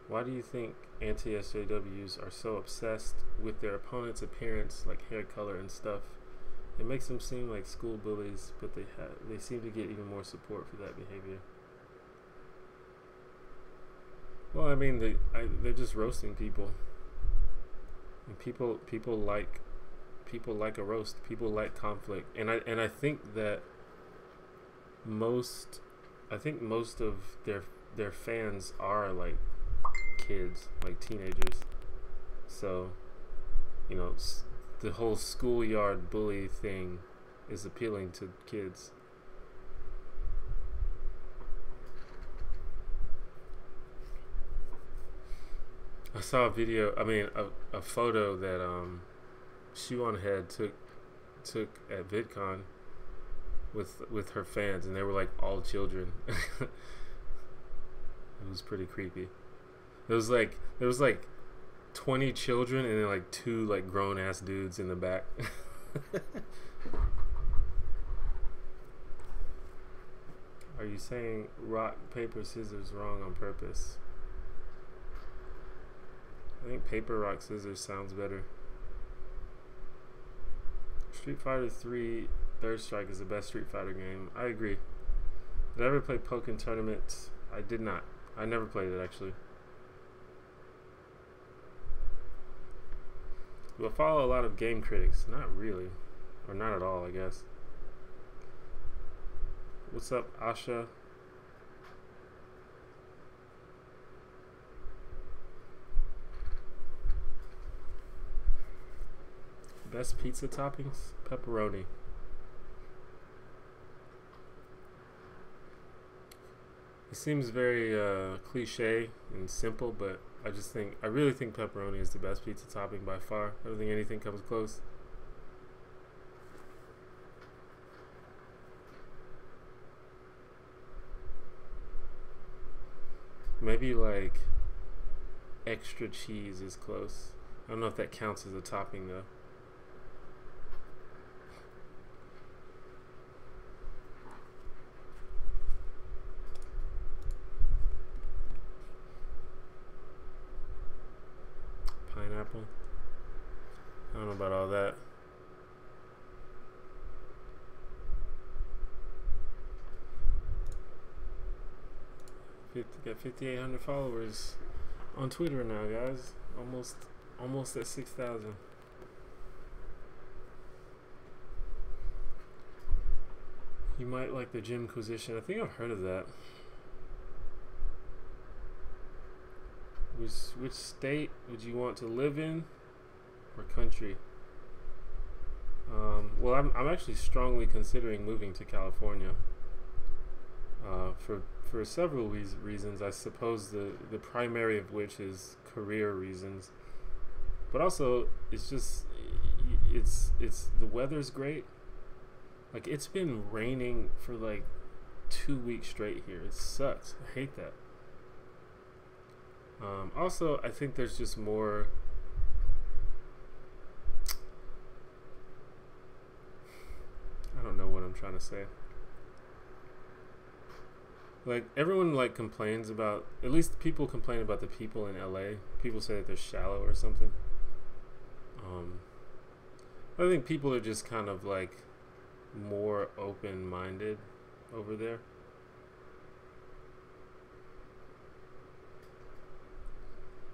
Speaker 1: Why do you think anti-SJWs are so obsessed with their opponent's appearance, like hair color and stuff? It makes them seem like school bullies, but they seem to get even more support for that behavior. Well, I mean, they're just roasting people, and people like a roast. People like conflict, and I think that most of their fans are like kids, like teenagers. So, the whole schoolyard bully thing is appealing to kids. I saw a photo that Shoe on Head took at VidCon with her fans, and they were like all children. It was pretty creepy. There was like 20 children and then like 2 like grown ass dudes in the back. Are you saying rock, paper, scissors wrong on purpose? I think paper, rock, scissors sounds better. Street Fighter 3 Third Strike is the best Street Fighter game. I agree. Did I ever play Pokken Tournament? I did not. I never played it, actually. Do I follow a lot of game critics? Not really. Or not at all, I guess. What's up, Asha? Best pizza toppings? Pepperoni. It seems very cliche and simple, but I really think pepperoni is the best pizza topping by far. I don't think anything comes close. Maybe like extra cheese is close. I don't know if that counts as a topping though. Pineapple. I don't know about all that. Got 5,800 followers on Twitter now, guys. Almost at 6,000. You might like the Gymquisition. I think I've heard of that. Which state would you want to live in, or country? Well, I'm actually strongly considering moving to California. For several reasons. I suppose the primary of which is career reasons, but also it's the weather's great. Like, it's been raining for like 2 weeks straight here. It sucks. I hate that. Also, I think there's just more. I don't know what I'm trying to say. Like, everyone like complains about, at least people complain about the people in LA. People say that they're shallow or something. I think people are just kind of like more open-minded over there.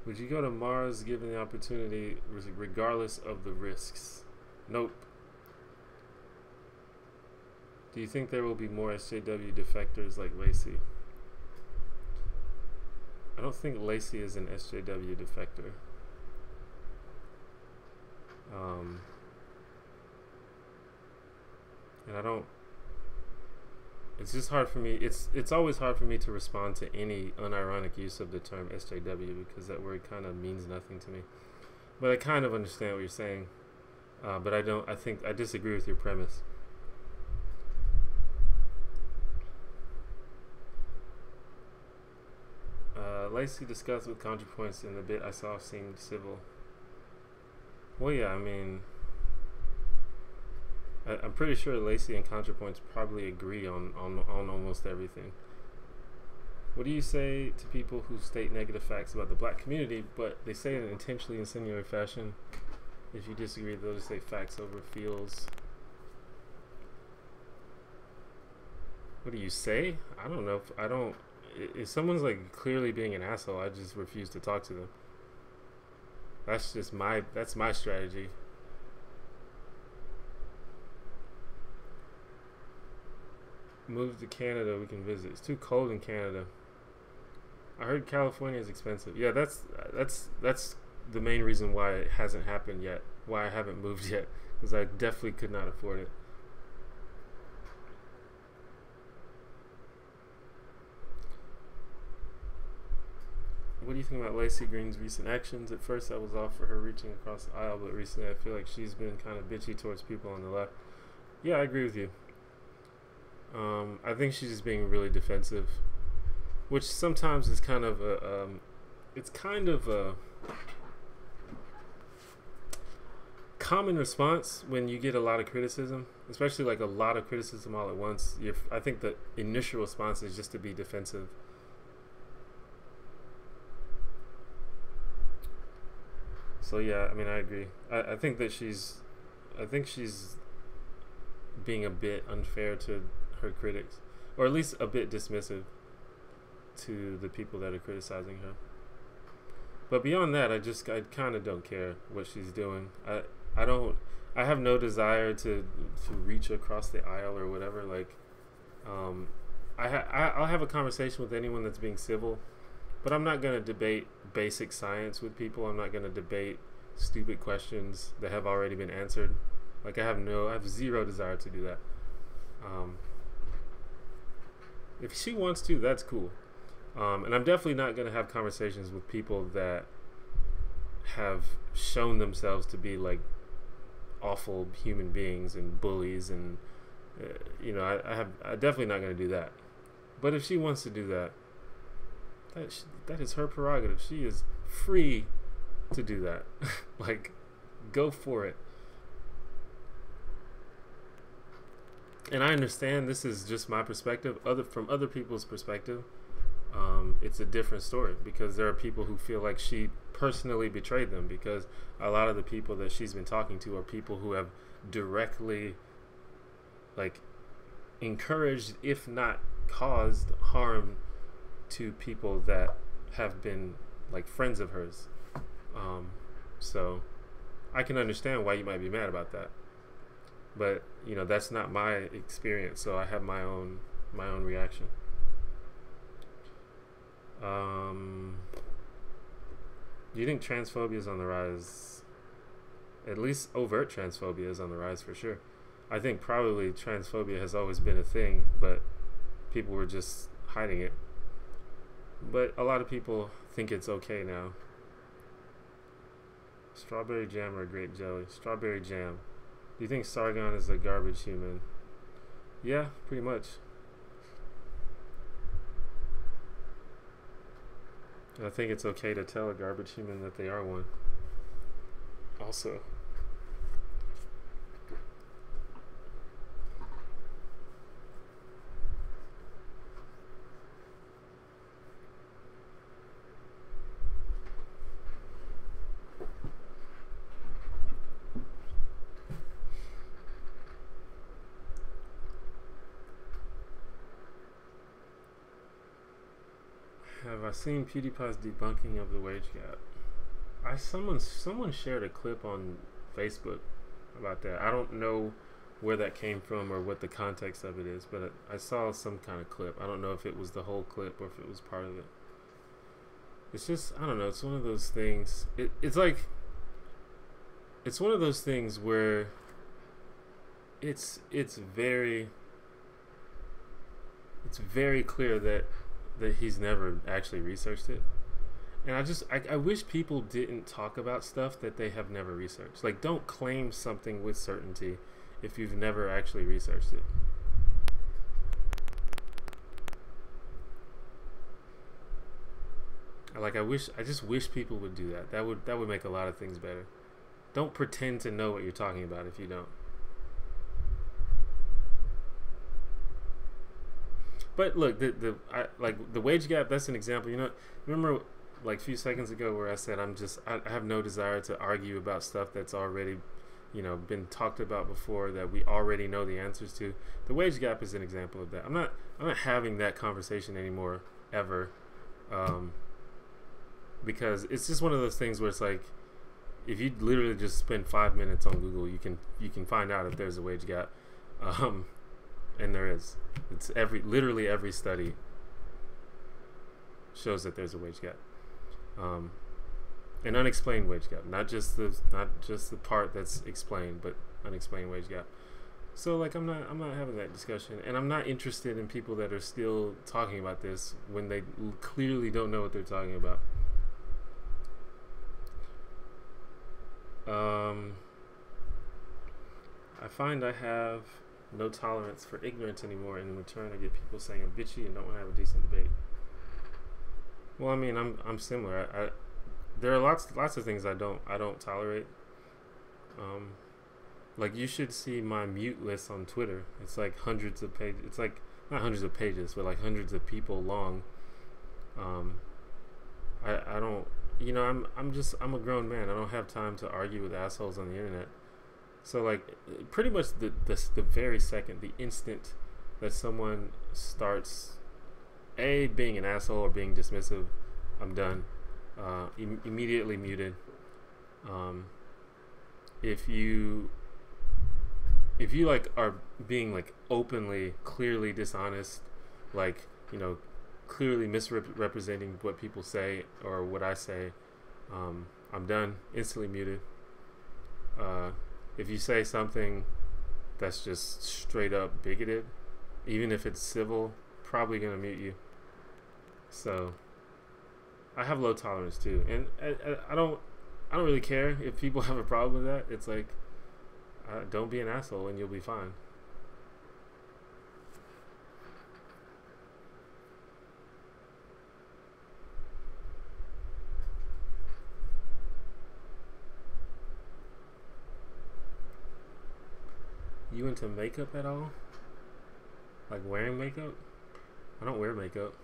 Speaker 1: Would you go to Mars given the opportunity, regardless of the risks? Nope. Do you think there will be more SJW defectors like Lacey? I don't think Lacey is an SJW defector. And I don't. It's just hard for me. It's always hard for me to respond to any unironic use of the term SJW because that word kind of means nothing to me. But I kind of understand what you're saying. But I don't. I disagree with your premise. Lacey discussed with ContraPoints in the bit I saw seemed civil. Well, yeah, I mean, I'm pretty sure Lacey and ContraPoints probably agree on almost everything. What do you say to people who state negative facts about the black community, but they say it in an intentionally insinuatory fashion? If you disagree, they'll just say facts over feels. What do you say? I don't know. If someone's like clearly being an asshole, I just refuse to talk to them. That's my strategy. Move to Canada, we can visit. It's too cold in Canada. I heard California is expensive. Yeah, that's the main reason why it hasn't happened yet. Why I haven't moved yet, because I definitely could not afford it. What do you think about Lacey Greene's recent actions? At first, I was all for her reaching across the aisle, but recently I feel like she's been kind of bitchy towards people on the left. Yeah, I agree with you. I think she's just being really defensive, which sometimes is kind of it's kind of a common response when you get a lot of criticism, especially like a lot of criticism all at once. I think the initial response is just to be defensive. So yeah, I mean, I agree. I think she's being a bit unfair to her critics, or at least a bit dismissive to the people that are criticizing her. But beyond that, I kind of don't care what she's doing. I have no desire to reach across the aisle or whatever. Like, I'll have a conversation with anyone that's being civil, but I'm not gonna debate basic science with people. I'm not gonna debate stupid questions that have already been answered. Like, I have zero desire to do that. If she wants to, that's cool. And I'm definitely not going to have conversations with people that have shown themselves to be like awful human beings and bullies, and I'm definitely not going to do that. But if she wants to do that, that is her prerogative. She is free to do that. Like, go for it. And I understand this is just my perspective. From other people's perspective, it's a different story, because there are people who feel like she personally betrayed them, because a lot of the people that she's been talking to are people who have directly, like, encouraged, if not caused, harm to people that have been, like, friends of hers. So I can understand why you might be mad about that, but that's not my experience, so I have my own reaction. Do you think transphobia is on the rise? At least overt transphobia is on the rise for sure. I think probably transphobia has always been a thing, but people were just hiding it. But a lot of people think it's okay now. Strawberry jam or grape jelly? Strawberry jam. Do you think Sargon is a garbage human? Yeah, pretty much. I think it's okay to tell a garbage human that they are one. Also. Have I seen PewDiePie's debunking of the wage gap? Someone shared a clip on Facebook about that. I don't know where that came from or what the context of it is, but I saw some kind of clip. I don't know if it was the whole clip or if it was part of it. It's just, I don't know, it's one of those things. It's one of those things where it's very clear that he's never actually researched it. And I wish people didn't talk about stuff that they have never researched. Like, don't claim something with certainty if you've never actually researched it. I just wish people would do that. That would make a lot of things better. Don't pretend to know what you're talking about if you don't. But look, the wage gap, that's an example. Remember like a few seconds ago where I said I have no desire to argue about stuff that's already, been talked about before, that we already know the answers to. The wage gap is an example of that. I'm not having that conversation anymore, ever. Because it's just one of those things where it's like, if you literally just spend 5 minutes on Google, you can find out if there's a wage gap. And there is. It's literally every study shows that there's a wage gap, an unexplained wage gap, not just the part that's explained, but unexplained wage gap. So like, I'm not having that discussion, and I'm not interested in people that are still talking about this when they clearly don't know what they're talking about. I find I have no tolerance for ignorance anymore, and in return I get people saying I'm bitchy and don't want to have a decent debate. Well, I mean, I'm similar. There are lots of things I don't tolerate. Like, you should see my mute list on Twitter. It's like hundreds of pages. It's like not hundreds of pages, but like hundreds of people long. I don't. I'm a grown man. I don't have time to argue with assholes on the internet. So like, pretty much the very second, the instant that someone starts being an asshole or being dismissive, I'm done. Immediately muted. If you like are being like openly, clearly dishonest, like, clearly misrepresenting what people say or what I say, I'm done. Instantly muted. If you say something that's just straight up bigoted, even if it's civil, probably gonna mute you. So I have low tolerance too, and I don't really care if people have a problem with that. It's like, don't be an asshole and you'll be fine. you into makeup at all? Like wearing makeup? I don't wear makeup.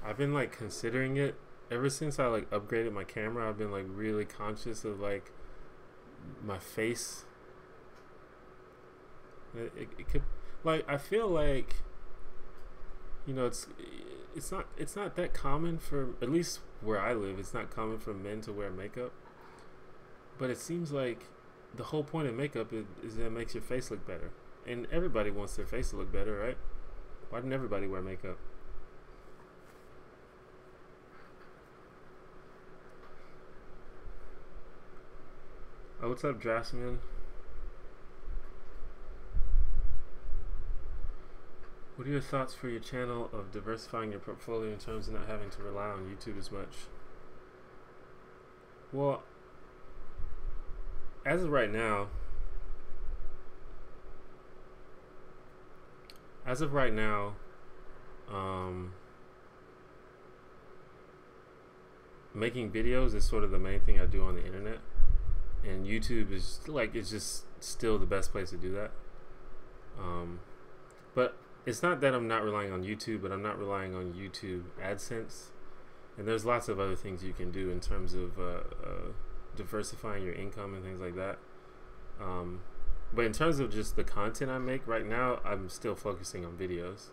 Speaker 1: I've been like considering it ever since I like upgraded my camera. I've been like really conscious of like my face. It could, like, I feel like, you know, it's not that common for, at least where I live, it's not common for men to wear makeup. But it seems like the whole point of makeup is that it makes your face look better. And everybody wants their face to look better, right? Why didn't everybody wear makeup? Oh, what's up, Draftsman? What are your thoughts for your channel of diversifying your portfolio in terms of not having to rely on YouTube as much? Well, as of right now, making videos is sort of the main thing I do on the internet, and YouTube is like, it's just still the best place to do that. But it's not that I'm not relying on YouTube, but I'm not relying on YouTube AdSense. And there's lots of other things you can do in terms of diversifying your income and things like that. But in terms of just the content I make right now, I'm still focusing on videos.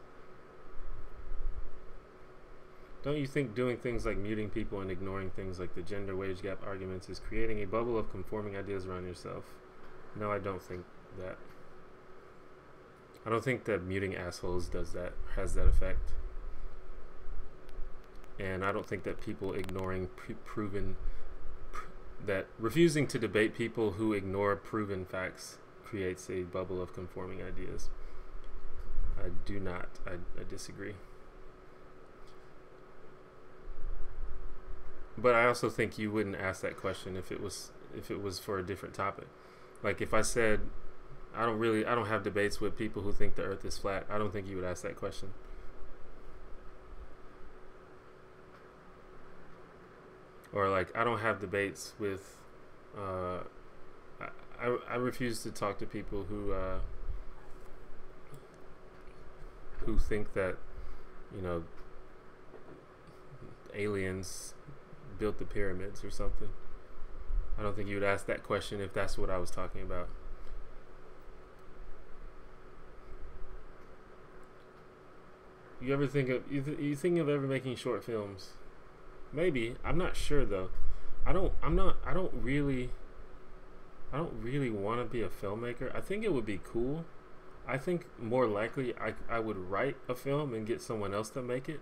Speaker 1: Don't you think doing things like muting people and ignoring things like the gender wage gap arguments is creating a bubble of conforming ideas around yourself? No, I don't think that. I don't think that muting assholes has that effect. And I don't think that people ignoring refusing to debate people who ignore proven facts creates a bubble of conforming ideas. I do not. I disagree. But I also think you wouldn't ask that question if it was for a different topic. Like if I said, I don't have debates with people who think the earth is flat, I don't think you would ask that question. Or like, I don't have debates with, I refuse to talk to people who think that, you know, aliens built the pyramids or something. I don't think you would ask that question if that's what I was talking about. You ever think of you think of ever making short films? Maybe. I'm not sure though. I don't really want to be a filmmaker. I think it would be cool. I think more likely I would write a film and get someone else to make it.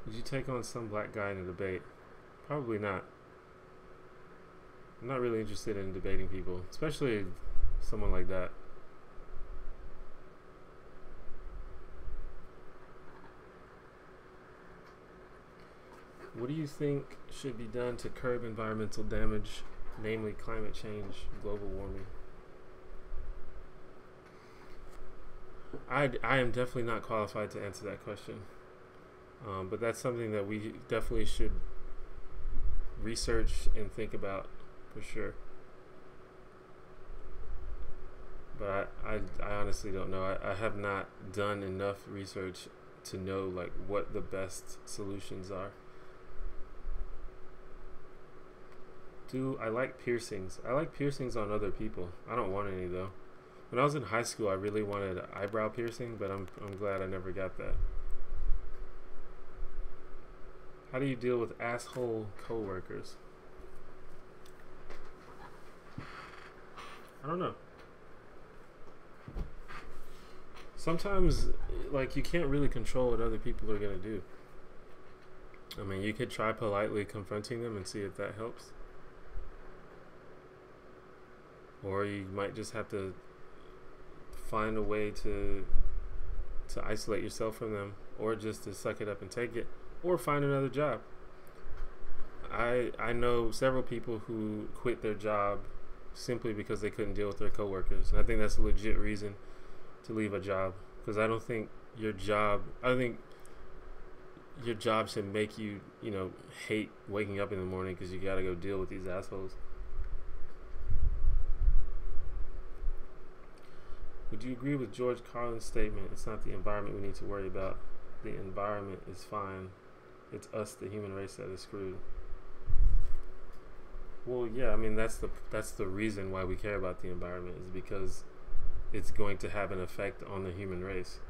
Speaker 1: Would you take on some black guy in a debate? Probably not. I'm not really interested in debating people, especially someone like that. What do you think should be done to curb environmental damage, namely climate change, global warming? I am definitely not qualified to answer that question. But that's something that we definitely should research and think about for sure. But I honestly don't know. I have not done enough research to know like what the best solutions are. I like piercings. I like piercings on other people. I don't want any though. When I was in high school, I really wanted an eyebrow piercing, but I'm glad I never got that. How do you deal with asshole coworkers? I don't know. Sometimes, like, you can't really control what other people are gonna do. I mean, you could try politely confronting them and see if that helps. Or you might just have to find a way to isolate yourself from them, or just to suck it up and take it, or find another job. I know several people who quit their job simply because they couldn't deal with their coworkers, and I think that's a legit reason to leave a job, because I don't think your job should make you, you know, hate waking up in the morning because you gotta go deal with these assholes. Would you agree with George Carlin's statement? It's not the environment we need to worry about. The environment is fine. It's us, the human race, that is screwed. Well, yeah, I mean that's the reason why we care about the environment, is because it's going to have an effect on the human race.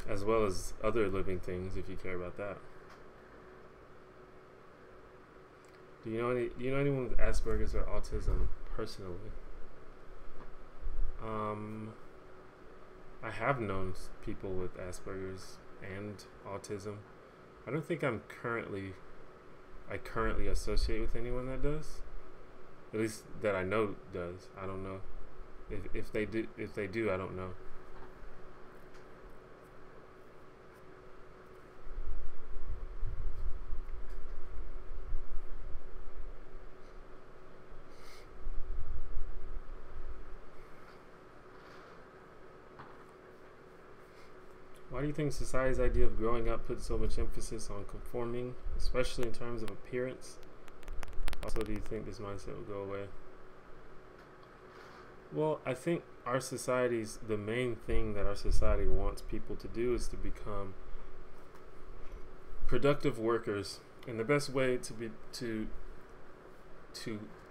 Speaker 1: As well as other living things, if you care about that. Do you know anyone with Asperger's or autism personally? I have known people with Asperger's and autism. I don't think I currently associate with anyone that does. At least that I know does. I don't know. If they do, I don't know. Why do you think society's idea of growing up puts so much emphasis on conforming, especially in terms of appearance? Also, do you think this mindset will go away? Well, I think the main thing that our society wants people to do is to become productive workers. And the best way to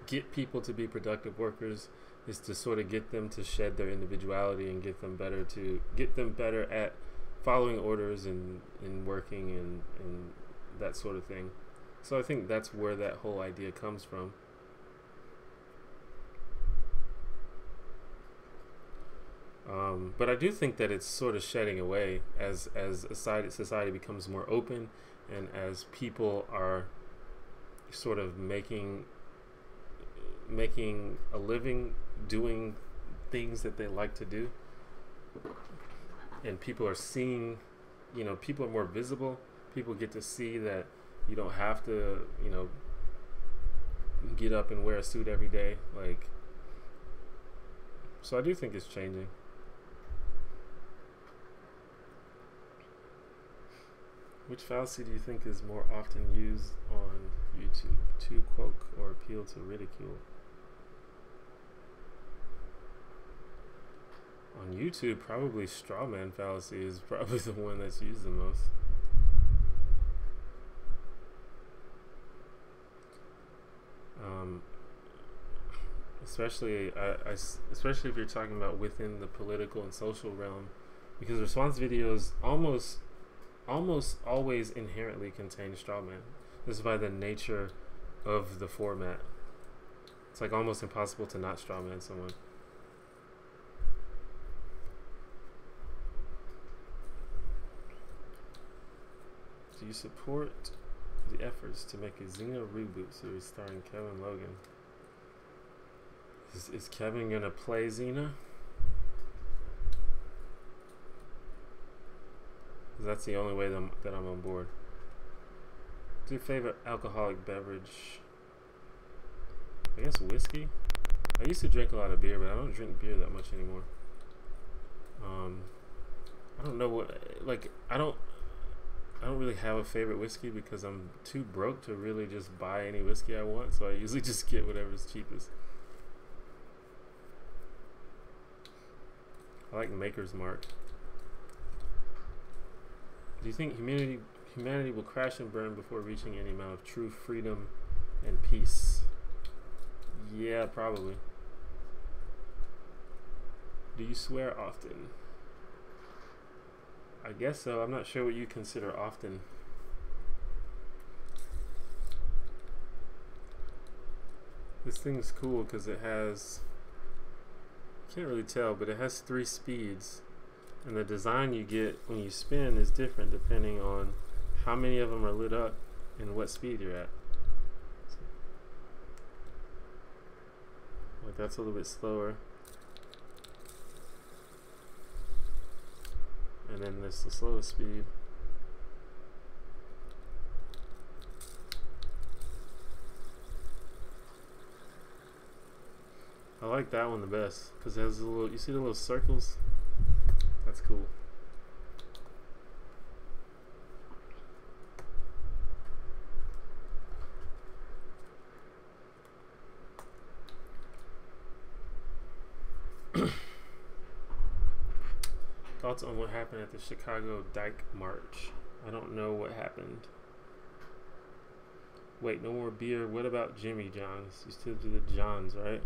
Speaker 1: get people to be productive workers is to sort of get them to shed their individuality and get them better at following orders and working and that sort of thing. So I think that's where that whole idea comes from. But I do think that it's sort of shedding away as society becomes more open, and as people are sort of making a living doing things that they like to do. And people are seeing, you know, people are more visible. People get to see that you don't have to, you know, get up and wear a suit every day. Like, so I do think it's changing. Which fallacy do you think is more often used on YouTube? To quote or appeal to ridicule? On YouTube, probably strawman fallacy is probably the one that's used the most. Especially if you're talking about within the political and social realm, because response videos almost always inherently contain strawman. This is by the nature of the format. It's like almost impossible to not strawman someone. Do you support the efforts to make a Xena reboot series starring Kevin Logan? Is Kevin gonna play Xena? That's the only way that I'm on board. What's your favorite alcoholic beverage? I guess whiskey. I used to drink a lot of beer, but I don't drink beer that much anymore. I don't know what, like, I don't really have a favorite whiskey because I'm too broke to really just buy any whiskey I want, so I usually just get whatever's cheapest. I like Maker's Mark. Do you think humanity will crash and burn before reaching any amount of true freedom and peace? Yeah, probably. Do you swear often? I guess so. I'm not sure what you consider often. This thing's cool because it has, can't really tell, but it has 3 speeds. And the design you get when you spin is different depending on how many of them are lit up and what speed you're at. Like that's a little bit slower. And then there's the slowest speed. I like that one the best because it has a little. You see the little circles? That's cool. Thoughts on what happened at the Chicago Dyke March? I don't know what happened. Wait, no more beer. What about Jimmy John's? You still do the Johns, right?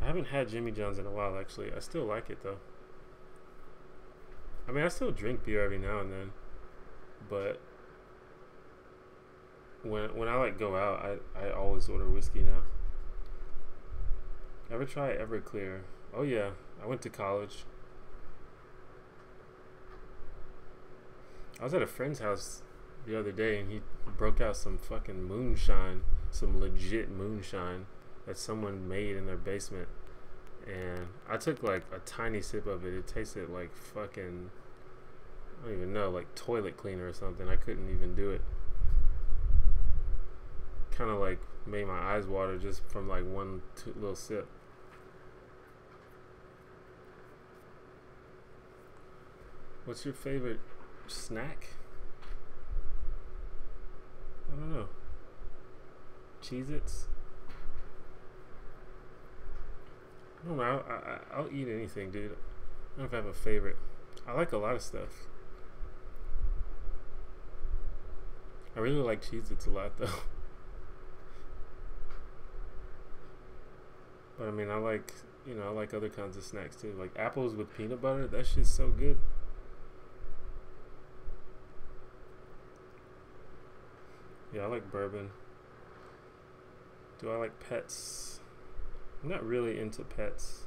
Speaker 1: I haven't had Jimmy John's in a while, actually. I still like it, though. I mean, I still drink beer every now and then. But when I, like, go out, I always order whiskey now. Ever try Everclear? Oh, yeah. I went to college. I was at a friend's house the other day and he broke out some fucking moonshine, some legit moonshine that someone made in their basement. And I took like a tiny sip of it. It tasted like fucking, I don't even know, like toilet cleaner or something. I couldn't even do it. Kind of like made my eyes water just from like one little sip. What's your favorite snack? I don't know. Cheez-Its? I don't know. I'll eat anything, dude. I don't know if I have a favorite. I like a lot of stuff. I really like Cheez-Its a lot, though. But I mean, I like, you know, I like other kinds of snacks too. Like apples with peanut butter. That shit's so good. Yeah, I like bourbon. Do I like pets? I'm not really into pets.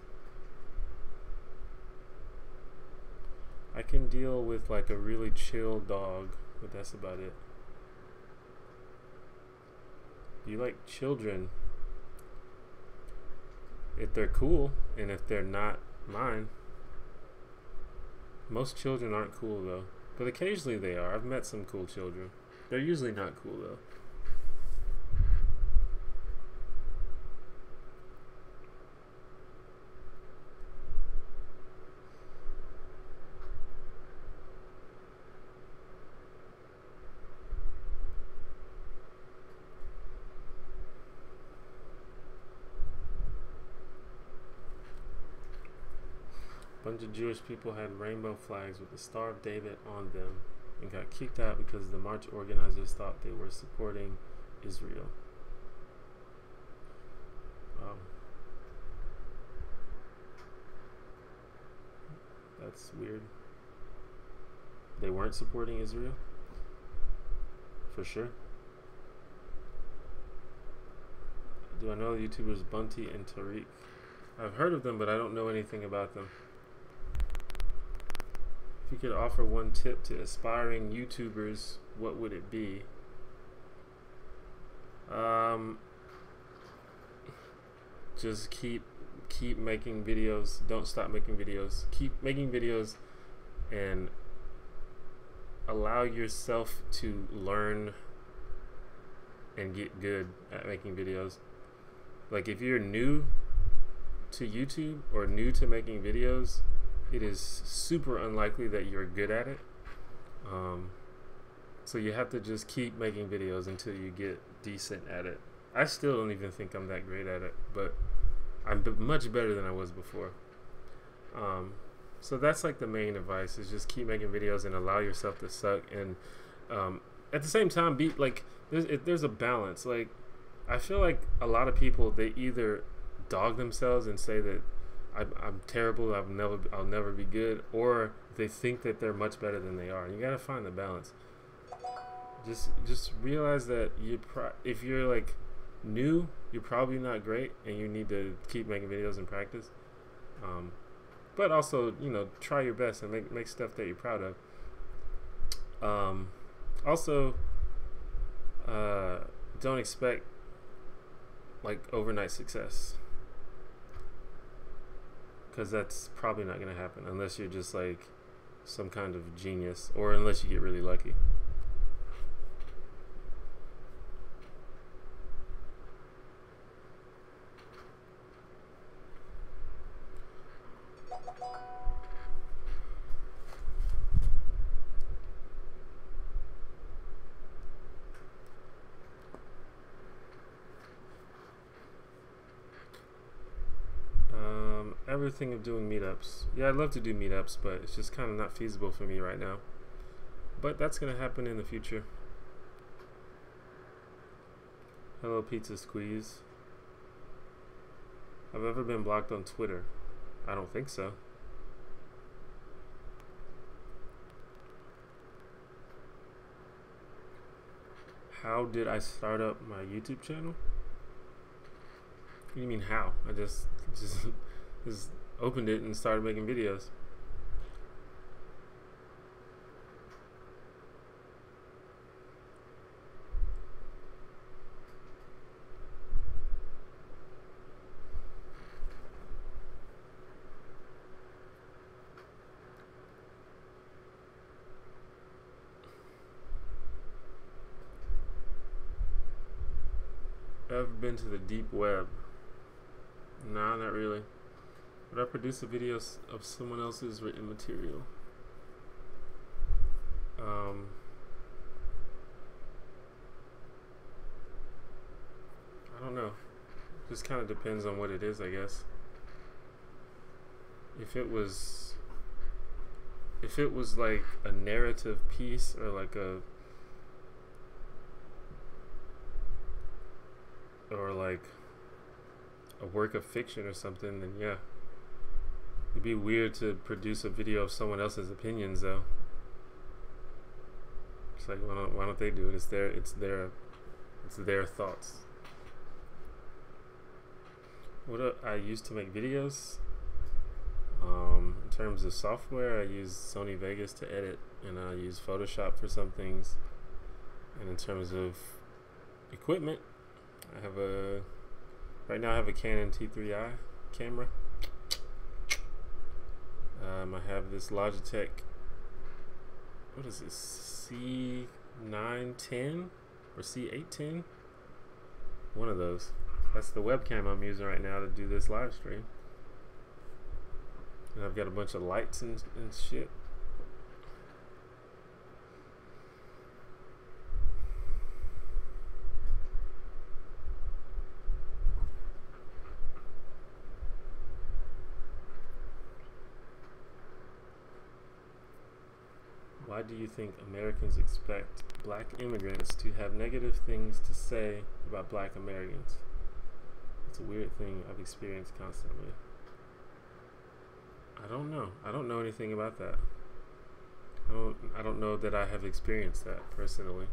Speaker 1: I can deal with like a really chill dog, but that's about it. Do you like children? If they're cool, and if they're not mine. Most children aren't cool though, but occasionally they are. I've met some cool children. They're usually not cool though. A bunch of Jewish people had rainbow flags with the Star of David on them and got kicked out because the march organizers thought they were supporting Israel. That's weird. They weren't supporting Israel? For sure. Do I know the YouTubers Bunty and Tariq? I've heard of them, but I don't know anything about them. If you could offer one tip to aspiring YouTubers, what would it be? Just keep making videos. Don't stop making videos. Keep making videos and allow yourself to learn and get good at making videos. Like if you're new to YouTube or new to making videos, it is super unlikely that you're good at it. So you have to just keep making videos until you get decent at it. I still don't even think I'm that great at it, but I'm much better than I was before. So that's like the main advice, is just keep making videos and allow yourself to suck. And at the same time, be like, there's a balance. Like I feel like a lot of people, they either dog themselves and say that I'm terrible, I'll never be good, or they think that they're much better than they are. And you gotta find the balance. Just realize that if you're like new, you're probably not great, and you need to keep making videos and practice. But also, you know, try your best and make stuff that you're proud of. Also, don't expect like overnight success, because that's probably not going to happen unless you're just like some kind of genius, or unless you get really lucky. Everything of doing meetups. Yeah, I'd love to do meetups, but it's just kind of not feasible for me right now. But that's gonna happen in the future. Hello, Pizza Squeeze. Have I ever been blocked on Twitter? I don't think so. How did I start up my YouTube channel? What do you mean how? I just opened it and started making videos. Ever been to the deep web? Nah, not really. Would I produce a video of someone else's written material? I don't know. Just kind of depends on what it is, I guess. If it was like a narrative piece or like a work of fiction or something, then yeah. It'd be weird to produce a video of someone else's opinions, though. It's like, why don't they do it? It's their thoughts. What do I use to make videos? In terms of software, I use Sony Vegas to edit, and I use Photoshop for some things. And in terms of equipment, right now I have a Canon T3i camera. I have this Logitech, what is this, C910 or C810? One of those. That's the webcam I'm using right now to do this live stream. And I've got a bunch of lights and shit. Why do you think Americans expect black immigrants to have negative things to say about black Americans? It's a weird thing I've experienced constantly. I don't know. I don't know anything about that. I don't know that I have experienced that personally.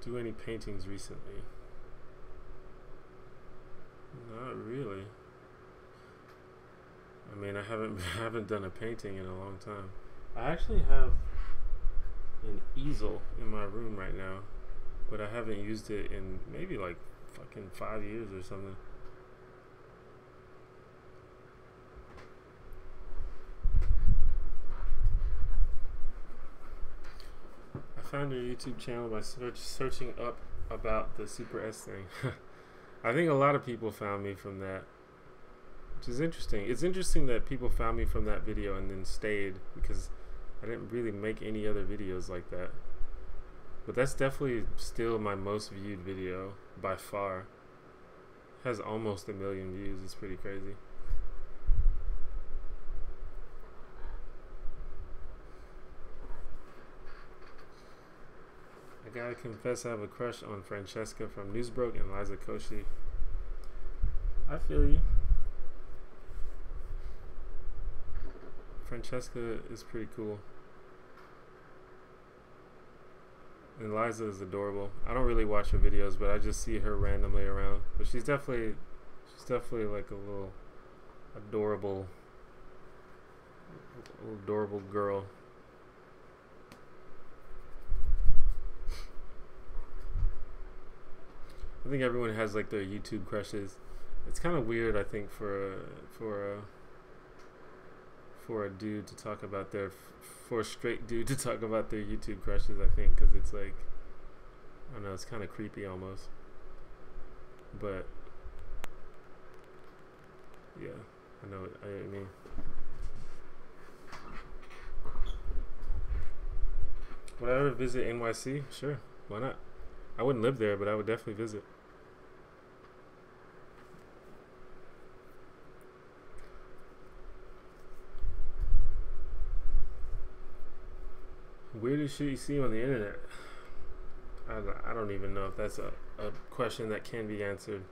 Speaker 1: Do any paintings recently? Not really. I mean, I haven't done a painting in a long time. I actually have an easel in my room right now, but I haven't used it in maybe like fucking 5 years or something. I found your YouTube channel by searching up about the Super S thing. I think a lot of people found me from that, which is interesting. It's interesting that people found me from that video and then stayed, because I didn't really make any other videos like that. But that's definitely still my most viewed video by far. It has almost 1 million views. It's pretty crazy. I gotta confess, I have a crush on Francesca from Newsbroke and Liza Koshy. I feel you. Francesca is pretty cool. And Liza is adorable. I don't really watch her videos, but I just see her randomly around. But she's definitely like a little adorable girl. I think everyone has like their YouTube crushes. It's kind of weird, I think, for for a dude to talk about for a straight dude to talk about their YouTube crushes. I think because it's like, I don't know, it's kind of creepy almost. But yeah, I know what I mean. Would I ever visit NYC? Sure, why not? I wouldn't live there, but I would definitely visit. Weirdest shit you see on the internet? I don't even know if that's a question that can be answered.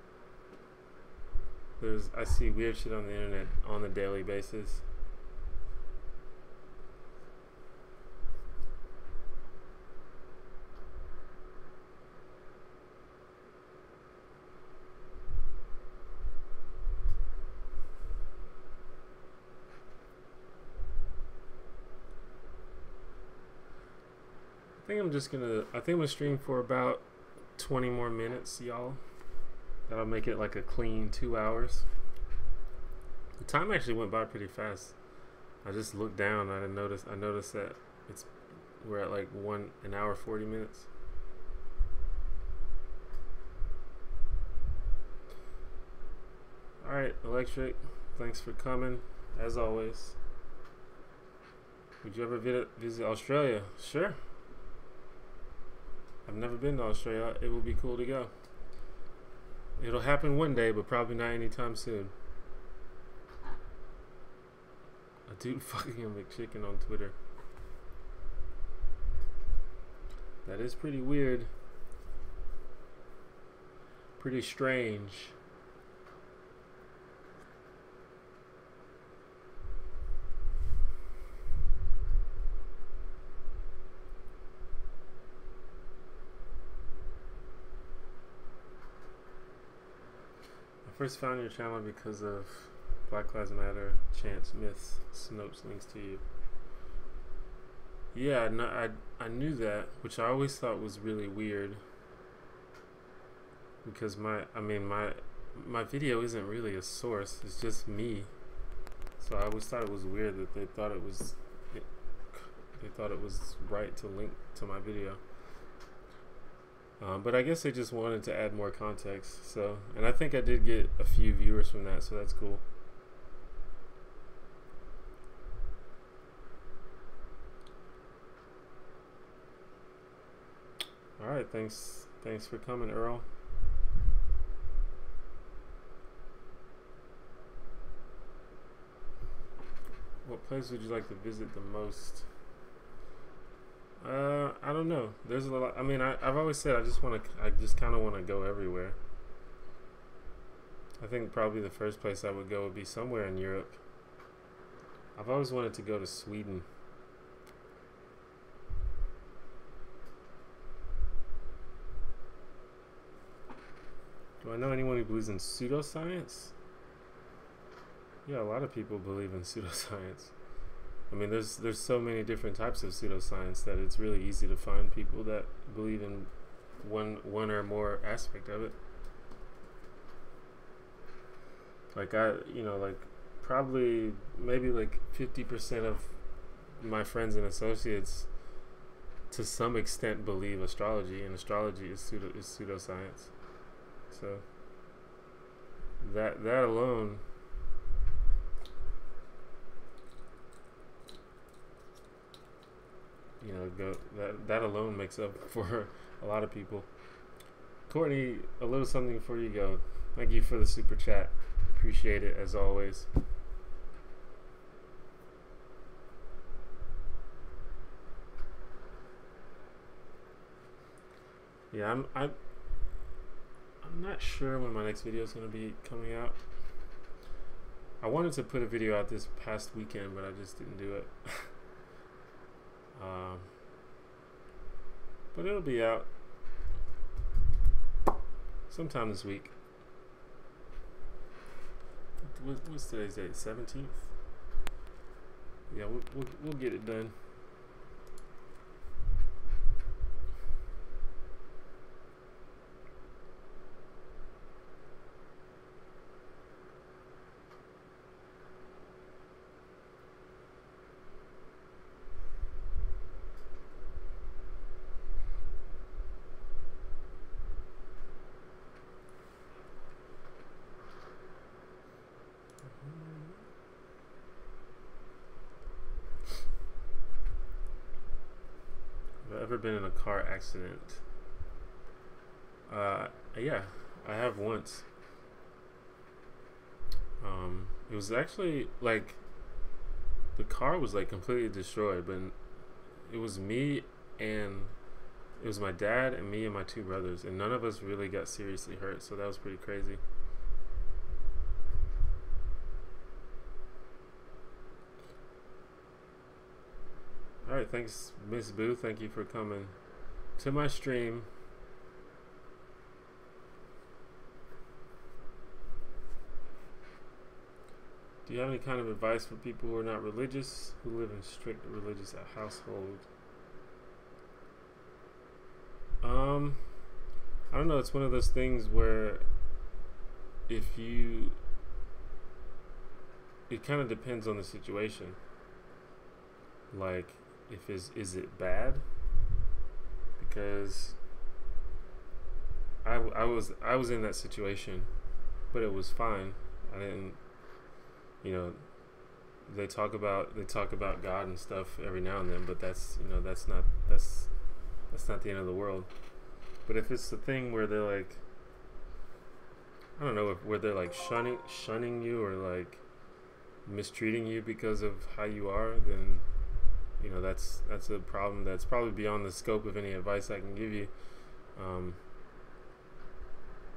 Speaker 1: I see weird shit on the internet on a daily basis. I think I'm gonna stream for about 20 more minutes, y'all. That'll make it like a clean 2 hours. The time actually went by pretty fast. I just looked down and I noticed that we're at like 1 hour 40 minutes. Alright, Electric, thanks for coming, as always. Would you ever visit Australia? Sure. I've never been to Australia. It will be cool to go. It'll happen one day, but probably not anytime soon. A dude fucking a McChicken on Twitter. That is pretty weird. Pretty strange. First found your channel because of Black Lives Matter, chants, myths, Snopes links to you. Yeah, no, I knew that, which I always thought was really weird. Because my video isn't really a source, it's just me. So I always thought it was weird that they thought it was right to link to my video. But I guess they just wanted to add more context. So, and I think I did get a few viewers from that, so that's cool. All right, thanks for coming, Earl. What place would you like to visit the most? I don't know. There's a lot. I mean, I've always said I just kind of want to go everywhere. I think probably the first place I would go would be somewhere in Europe. I've always wanted to go to Sweden. Do I know anyone who believes in pseudoscience? Yeah, a lot of people believe in pseudoscience. I mean, there's so many different types of pseudoscience that it's really easy to find people that believe in one or more aspect of it. Like probably maybe like 50% of my friends and associates to some extent believe astrology, and astrology is pseudoscience. So that alone, you know, that alone makes up for a lot of people. Courtney, a little something before you go. Thank you for the super chat. Appreciate it as always. Yeah, I'm not sure when my next video is going to be coming out. I wanted to put a video out this past weekend, but I just didn't do it. But it'll be out sometime this week. What's today's date? 17th? Yeah, we'll get it done. ever been in a car accident? Yeah, I have once. It was actually like the car was like completely destroyed, but it was me and it was my dad and me and my two brothers, and none of us really got seriously hurt, so that was pretty crazy. Alright, thanks Miss Boo, thank you for coming to my stream. Do you have any kind of advice for people who are not religious, who live in strict religious household? I don't know, it's one of those things where it kind of depends on the situation. Like, is it bad? Because I was in that situation, but it was fine. I didn't, you know, they talk about God and stuff every now and then, but that's not the end of the world. But if it's the thing where they're like, I don't know, where they're like shunning you or like mistreating you because of how you are, then that's a problem that's probably beyond the scope of any advice I can give you.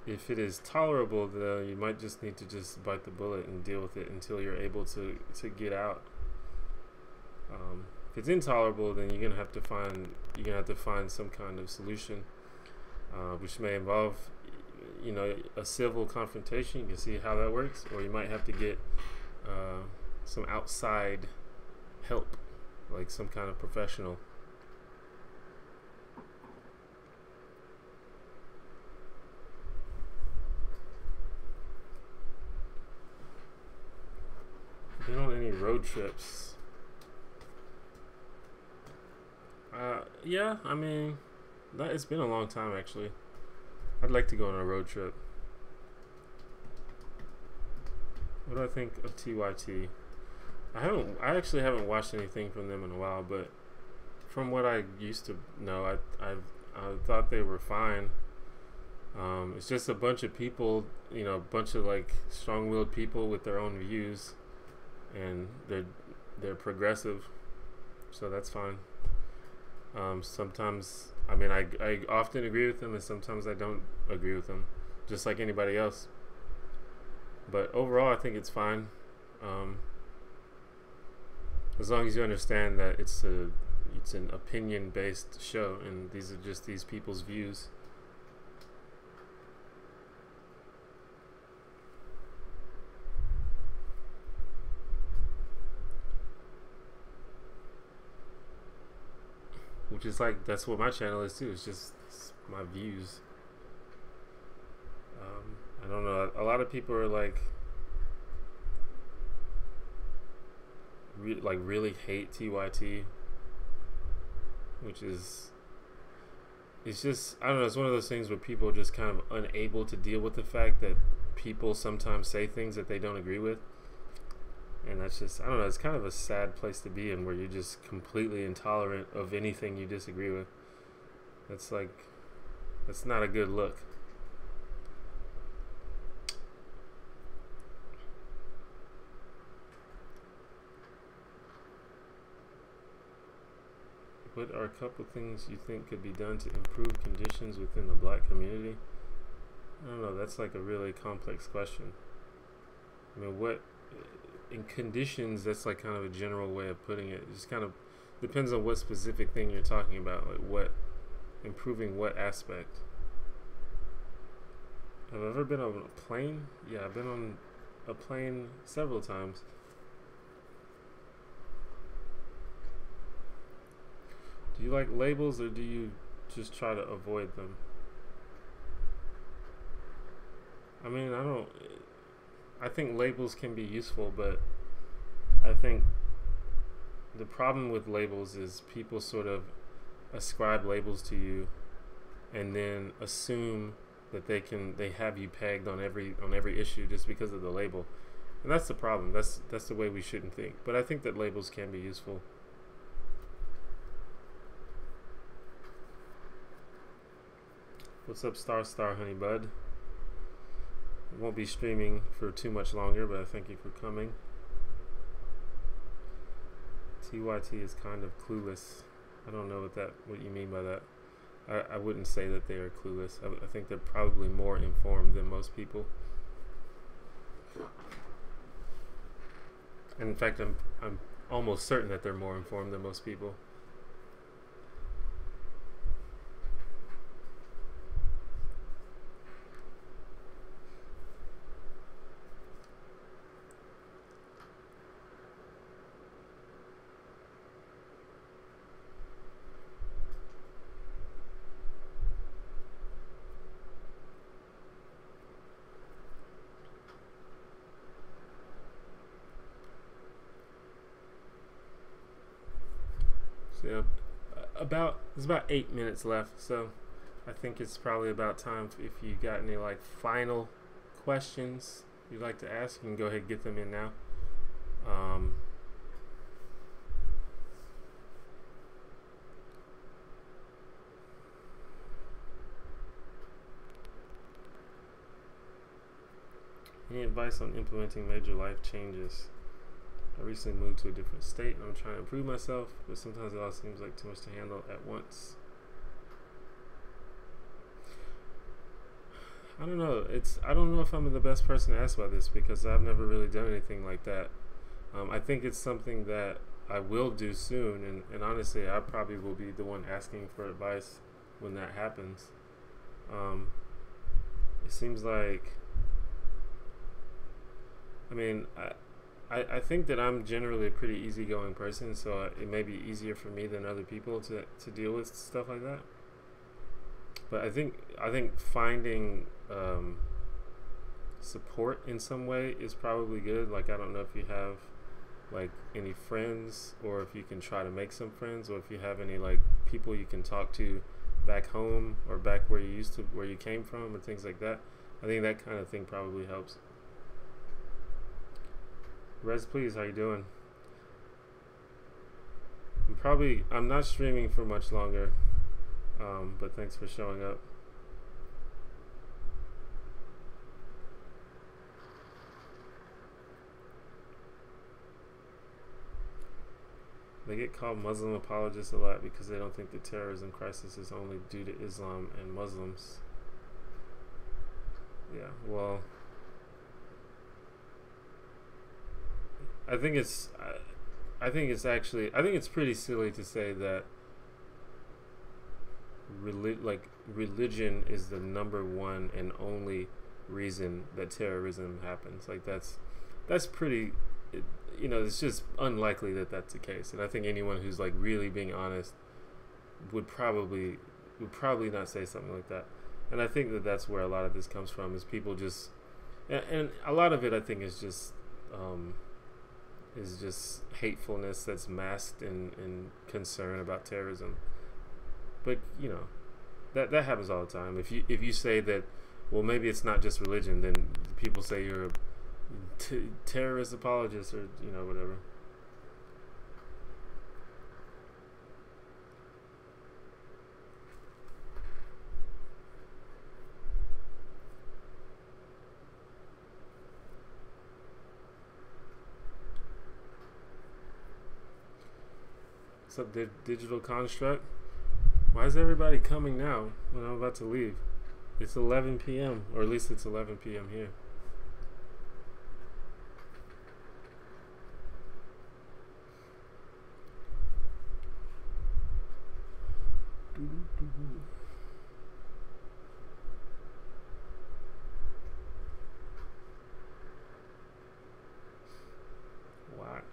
Speaker 1: If it is tolerable, then you might just need to just bite the bullet and deal with it until you're able to get out. If it's intolerable, then you're gonna have to find some kind of solution, which may involve a civil confrontation. You can see how that works, or you might have to get some outside help, like some kind of professional. Been on any road trips? Yeah, I mean, it's been a long time actually. I'd like to go on a road trip. What do I think of TYT? I actually haven't watched anything from them in a while, but from what I used to know, I thought they were fine. It's just a bunch of people, a bunch of like strong-willed people with their own views, and they're progressive, so that's fine. Sometimes, I mean, I often agree with them, and sometimes I don't agree with them, just like anybody else. But overall, I think it's fine. As long as you understand that it's an opinion-based show, and these are just these people's views. Which is like, that's what my channel is too. It's just my views. I don't know. A lot of people are like, really hate TYT, which is, it's just, I don't know. It's one of those things where people are just kind of unable to deal with the fact that people sometimes say things that they don't agree with. And that's just, I don't know, it's kind of a sad place to be in, where you're just completely intolerant of anything you disagree with. That's not a good look. What are a couple things you think could be done to improve conditions within the black community? I don't know, that's like a really complex question. I mean, in conditions, that's like kind of a general way of putting it. It just kind of depends on what specific thing you're talking about, like improving what aspect. Have I ever been on a plane? Yeah, I've been on a plane several times. Do you like labels, or do you just try to avoid them? I mean, I think labels can be useful, but I think the problem with labels is people sort of ascribe labels to you and then assume that they have you pegged on every issue just because of the label. And that's the problem. That's the way we shouldn't think. But I think that labels can be useful. What's up, Star Honey Bud? Won't be streaming for too much longer, but I thank you for coming. TYT is kind of clueless. I don't know what you mean by that. I wouldn't say that they are clueless. I think they're probably more informed than most people. And in fact, I'm almost certain that they're more informed than most people. So yeah, there's about 8 minutes left, so I think it's probably about time if you got any like final questions you'd like to ask, you can go ahead and get them in now. Any advice on implementing major life changes? I recently moved to a different state and I'm trying to improve myself, but sometimes it all seems like too much to handle at once. I don't know. I don't know if I'm the best person to ask about this because I've never really done anything like that. I think it's something that I will do soon, and honestly, I probably will be the one asking for advice when that happens. It seems like, I mean, I think that I'm generally a pretty easygoing person, so it may be easier for me than other people to deal with stuff like that. But I think finding support in some way is probably good. Like, I don't know if you have like any friends, or if you can try to make some friends, or if you have any like people you can talk to back home or back where you came from and things like that. I think that kind of thing probably helps. Rez, please, how you doing? I'm not streaming for much longer, but thanks for showing up. They get called Muslim apologists a lot because they don't think the terrorism crisis is only due to Islam and Muslims. Yeah, well, I think it's pretty silly to say that religion is the number one and only reason that terrorism happens. Like that's pretty, it's just unlikely that that's the case. And I think anyone who's like really being honest would probably not say something like that. And I think that that's where a lot of this comes from, is people just, and a lot of it I think is just hatefulness that's masked in concern about terrorism. But that happens all the time. If you say that, well, maybe it's not just religion, then people say you're a terrorist apologist, or whatever. What's up, Digital Construct? Why is everybody coming now when I'm about to leave? It's 11 p.m. or at least it's 11 p.m. here. What?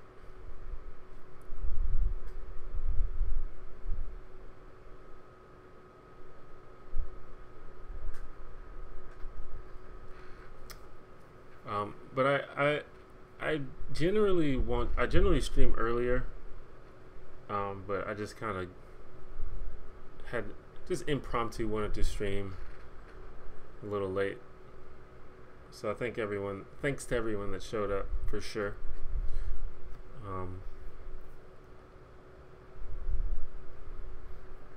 Speaker 1: But I generally stream earlier, but I just kind of had just impromptu wanted to stream a little late. So I thanks to everyone that showed up for sure.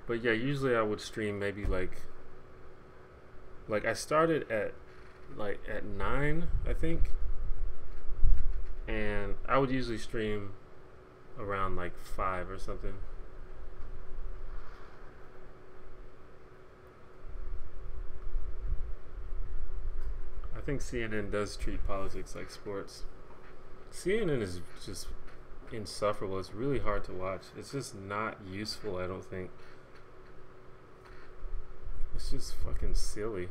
Speaker 1: But yeah, usually I would stream maybe like Like I started at 9, I think, and I would usually stream around like 5 or something. I think CNN does treat politics like sports. CNN is just insufferable. It's really hard to watch. It's just not useful, I don't think. It's just fucking silly.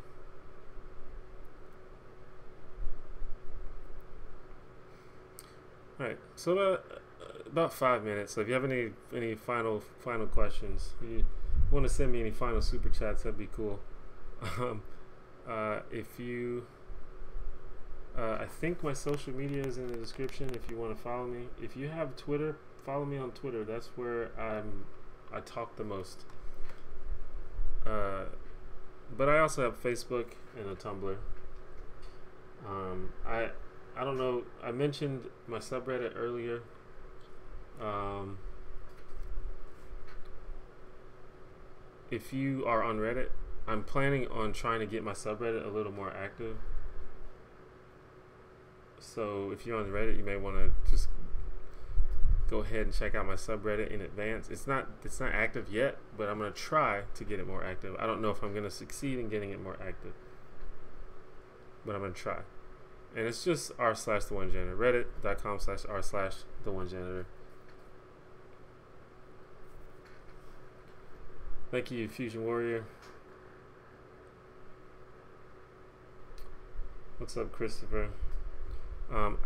Speaker 1: Alright, so about 5 minutes. So if you have any final questions, you want to send me any final super chats, that'd be cool. If you I think my social media is in the description if you want to follow me. If you have Twitter, follow me on Twitter. That's where I talk the most. But I also have Facebook and a Tumblr. I don't know. I mentioned my subreddit earlier. If you are on Reddit, I'm planning on trying to get my subreddit a little more active. So if you're on Reddit, you may want to just go ahead and check out my subreddit in advance. It's not active yet, but I'm going to try to get it more active. I don't know if I'm going to succeed in getting it more active, but I'm going to try. And it's just r/the1janitor, reddit.com/r/the1janitor. Thank you, Fusion Warrior. What's up, Christopher?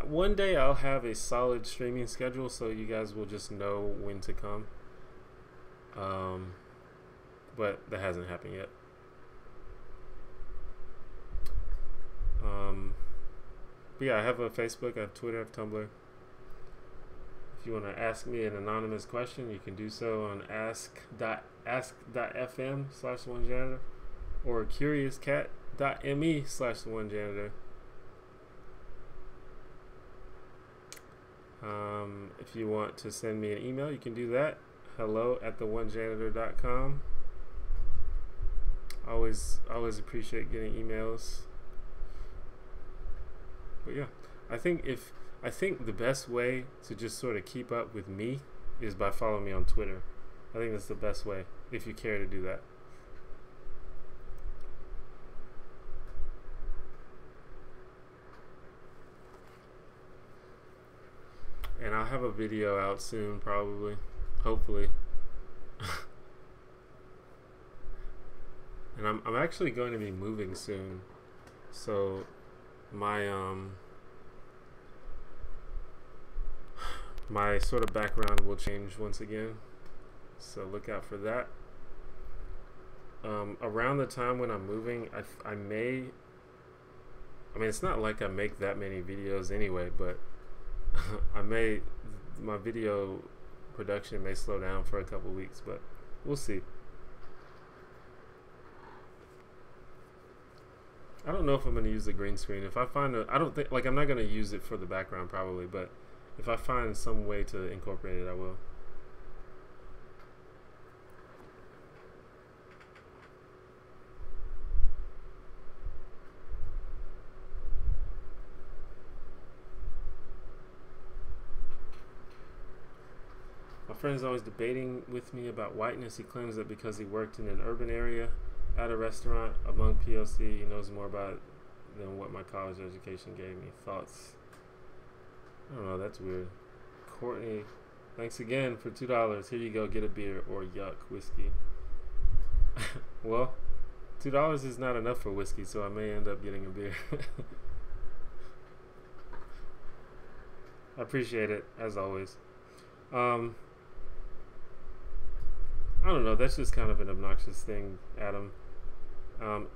Speaker 1: One day I'll have a solid streaming schedule, so you guys will just know when to come. But that hasn't happened yet. But yeah, I have a Facebook, I have Twitter, I have Tumblr. If you want to ask me an anonymous question, you can do so on ask.fm/1janitor or curiouscat.me/1janitor. If you want to send me an email, you can do that. hello@the1janitor.com. Always appreciate getting emails. But yeah, I think the best way to just sort of keep up with me is by following me on Twitter. I think that's the best way, if you care to do that. And I'll have a video out soon, probably, hopefully. And I'm actually going to be moving soon, so my my sort of background will change once again, so look out for that. Around the time when I'm moving, I mean, it's not like I make that many videos anyway, but my video production may slow down for a couple weeks, but we'll see. I don't know if I'm going to use the green screen. If I find I'm not going to use it for the background probably, but if I find some way to incorporate it, I will. My friend's always debating with me about whiteness. He claims that because he worked in an urban area at a restaurant among POC, he knows more about it than what my college education gave me. Thoughts? I don't know, that's weird. Courtney, thanks again for $2. Here you go, get a beer or yuck, whiskey. Well, $2 is not enough for whiskey, so I may end up getting a beer. I appreciate it, as always. I don't know, that's just kind of an obnoxious thing, Adam.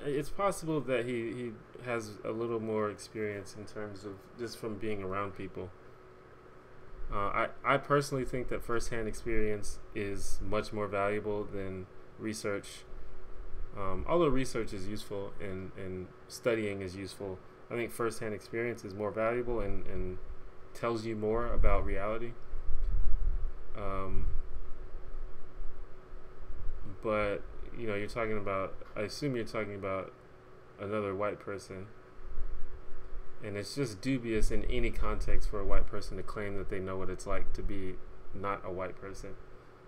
Speaker 1: It's possible that he has a little more experience in terms of just from being around people. I personally think that first-hand experience is much more valuable than research. Although research is useful and studying is useful, I think first-hand experience is more valuable and tells you more about reality. But, you know, I assume you're talking about another white person. And it's just dubious in any context for a white person to claim that they know what it's like to be not a white person.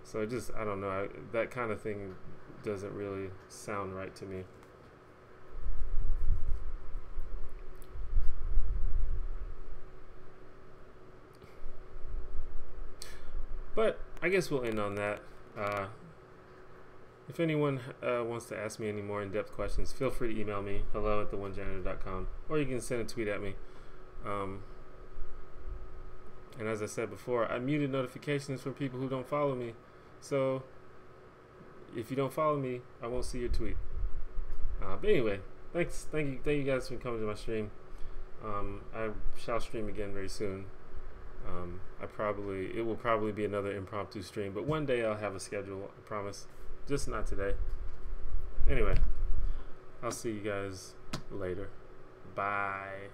Speaker 1: So I don't know, that kind of thing doesn't really sound right to me. But I guess we'll end on that. If anyone wants to ask me any more in-depth questions, feel free to email me, hello@the1janitor.com, or you can send a tweet at me. And as I said before, I muted notifications for people who don't follow me. So if you don't follow me, I won't see your tweet. But anyway, thank you guys for coming to my stream. I shall stream again very soon. It will probably be another impromptu stream, but one day I'll have a schedule, I promise. Just not today. Anyway, I'll see you guys later. Bye.